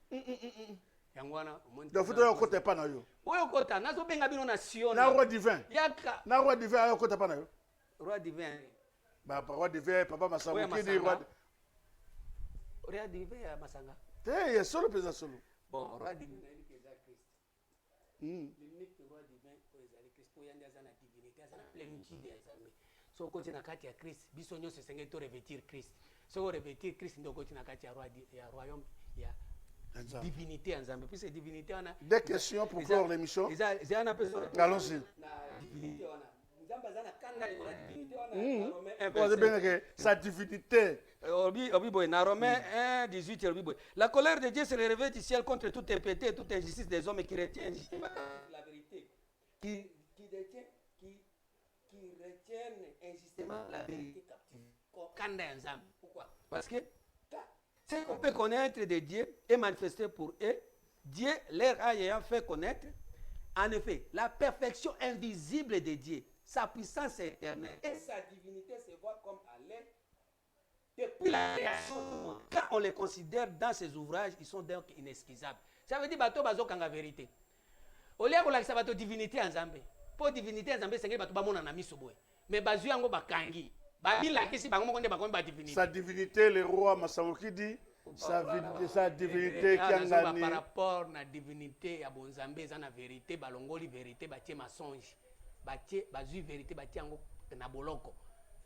Speaker 3: yango wana
Speaker 2: donc futo yo kota pa na yo
Speaker 3: oyo kota nazo benga bino na Sion
Speaker 2: na roi divin
Speaker 3: yaka
Speaker 2: na roi divin ayo kota pa na yo
Speaker 3: roi divin
Speaker 2: ba roi divin papa Masango qui dit
Speaker 3: roi divin ya Masanga
Speaker 2: te solo pesa solo
Speaker 3: bon roi divin na pesa Christ l'unique roi divin o ezali Christ po yandi azana divinité azana plénitude ya nzambe so koti na kati ya Christ biso nyonso esengeli to revêtir Christ so revêtir Christ ndio koti na kati ya royaume ya divinité en Zambie. Puis c'est divinité on a
Speaker 2: des questions pour clore l'émission. Allons-y. Sa divinité.
Speaker 3: Na Romains 1, 18, la colère de Dieu se réveille du ciel contre toute impiété et toute injustice des hommes qui retiennent la vérité. Qui retiennent injustement la vérité captive. Pourquoi? Parce que ce qu'on peut connaître de Dieu est manifesté pour eux, Dieu leur ayant fait connaître, en effet, la perfection invisible de Dieu, sa puissance éternelle et sa divinité se voient comme à l'aide depuis la création du monde. Quand on les considère dans ces ouvrages, ils sont donc inexcusables. Ça veut dire bateau bazo kanga vérité. Au lieu de la bateau divinité en Zambie, pour divinité en Zambie, c'est que bateau bamona na misoboy. Mais bazu yango bakangi.
Speaker 2: Sa divinité, le roi Masango qui dit, sa divinité qui a gagné.
Speaker 3: Par rapport à la divinité, à Bonzambé, à la vérité, balongoli vérité, batie mensonge, batie bazu vérité, batie ango na boloko.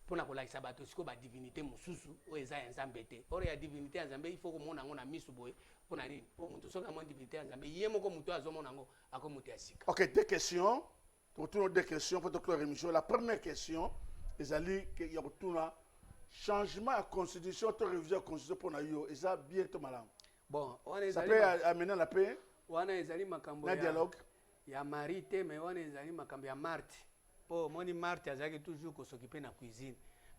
Speaker 3: Pour na kola sabato siko ba divinité mususu o eza nzambete. Or ya divinité nzambe il faut que mona ngo na misu boy pour na ni pour mutu soka mon divinité nzambe yemo ko mutu azomona ngo ako mutu asika.
Speaker 2: OK, deux questions. Retour deux questions pour clore l'émission. La première question ezali que ya retourna changement à constitution to révision constitution pour na yo eza bientôt malam.
Speaker 3: Bon, on est
Speaker 2: ça peut amener la paix.
Speaker 3: Wana ezali makambo
Speaker 2: ya dialogue
Speaker 3: ya marité mais wana ezali makambo ya Marthe. Po moni Marthe azali toujours ko s'occuper na cuisine.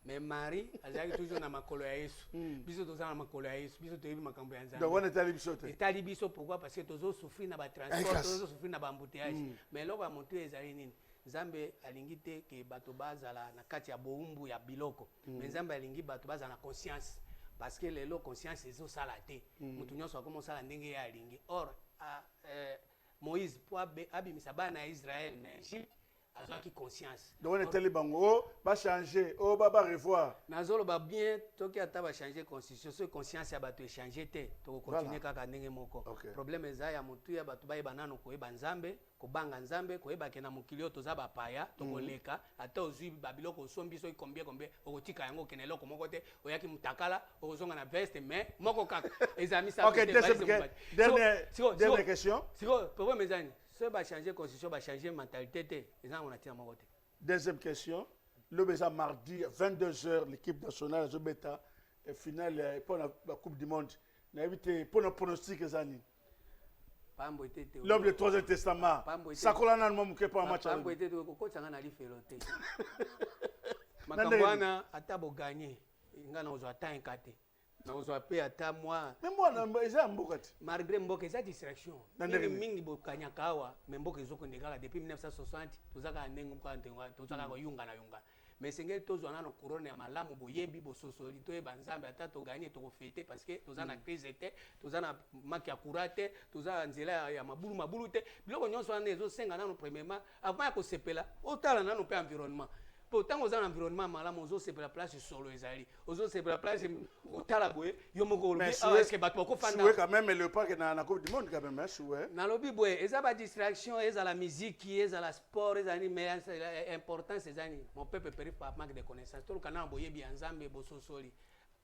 Speaker 3: Mais Marie azali toujours na makolo ya Yesu. Biso to na makolo ya Yesu, biso to yebi makambo ya Nzambe.
Speaker 2: Donc wana tali biso te.
Speaker 3: Etali biso pourquoi parce que tozo souffrir na ba transport, tozo souffrir na ba embouteillage. Mais loko montu ezali nini? Nzambe alingi te ke bato bazala na kati ya boumbu ya biloko. Mais Nzambe alingi bato bazala na conscience parce que lelo conscience ezo sala te. Mutu nyonso akomo sala ndenge ya alingi. Or Moïse po abimisa bana ya Israël na Egypte azwaki conscience
Speaker 2: donc on est tellement bango va changer va revoir
Speaker 3: nazoloba bien toki ata bachange constitution so conscience ya bato echange te tokokontinue kaka ndenge moko problème eza ya motu ya bato bayeba nano koyeba nzambe kobanga nzambe koyebake na mokili oyo toza bapaya tokoleka ata ozwi babiloko osombi soki combien okotika yango okende eloko moko te oyaki mutakala okozonga na veste mais moko kaka ezala
Speaker 2: dernière question
Speaker 3: siko problème ezani so bachange constitution bachange mentalité te eza nango na ntina moko te.
Speaker 2: Deuxième question. Le Béza mardi, 22h, l'équipe nationale de Beta, finale pour la Coupe du Monde. Pour le pronostic, l'homme du Troisième Testament. Ça colle en allemand pour un match.
Speaker 3: Makambwana atabo gagné. Ngana ozwa ta enkate. Na ozwa pe ata moi.
Speaker 2: Mais moi na eza mbokati.
Speaker 3: Malgré mboka eza distraction. Mingi bokanya kawa, mais mboka ezoko ndekala depuis 1960 tozaka ndengo kwa ndengo tozaka ko yunga na yunga. Mais sengeli tozwa na couronne ya malamu boyebi bososoli to ebanzambe ata to gagner to fêter parce que tozana crise était, tozana maki ya kurate, tozana nzela ya mabulu te. Biloko nyonso wana ezo senga na no premièrement avant ya ko sepela, otala na no pe environnement. Pourtant aux environnement malamu ozo c'est la place solo ezali ozo c'est la place otala boye yo moko lobi est-ce que bato ko fanda
Speaker 2: souhait quand même le parc na Coupe du Monde quand même souhait
Speaker 3: na lobi boye eza ba distraction eza la musique eza la sport eza ni mais importance eza ni mon peuple périt par manque de connaissances to kana boye bi nzambe bososoli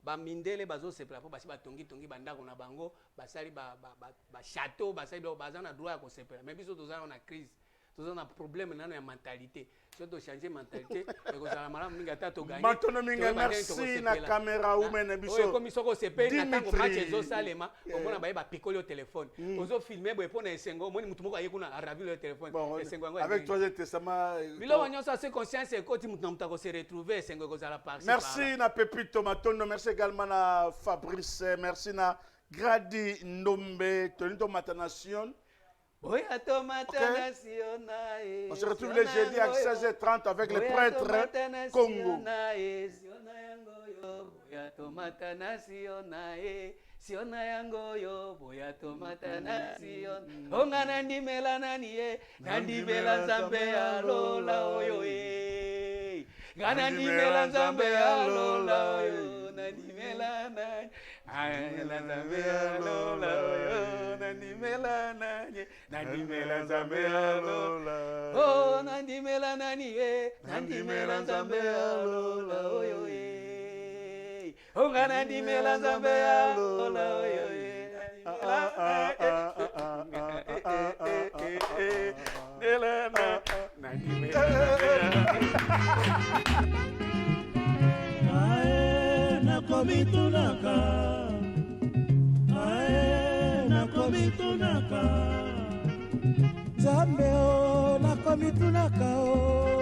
Speaker 3: ba mindele bazo c'est la basi batongi bandako na bango basali ba château basali bazana droit ko sepela mais biso tozana na crise tozana problème nano ya mentalité surtout changer mentalité et que ça malamu mingi ata to gagner
Speaker 2: maintenant mingi merci na caméra ou mena biso
Speaker 3: comme isoko sepe na tango match ezo salema omona baye ba pikoli au téléphone ozo filmer boye pona esengo moni mutu moko ayekuna arabi le téléphone esengo yango
Speaker 2: avec Troisième Testament
Speaker 3: bilo nyonso c'est conscience et koti mutu na mutu ko se retrouver esengo ko zala par
Speaker 2: merci na Pepito Matondo merci également na Fabrice merci na Grady Ndombe Tonito Matanation.
Speaker 3: Oui,
Speaker 2: on se retrouve le jeudi à 16h30 avec les prêtres Congo.
Speaker 3: Siona yango yo boya tomata na sion onga nandi mela nani e nandi mela zambe alola oyo e nandi mela zambe alola oyo nandi mela nani ayela zambe alola oyo nandi mela nani nandi mela zambe alola oh nandi mela nani e nandi mela zambe alola oyo e ongana di mela zambe alola oyo
Speaker 1: nakomitunaka nakomitunaka Zambe o nakomitunaka o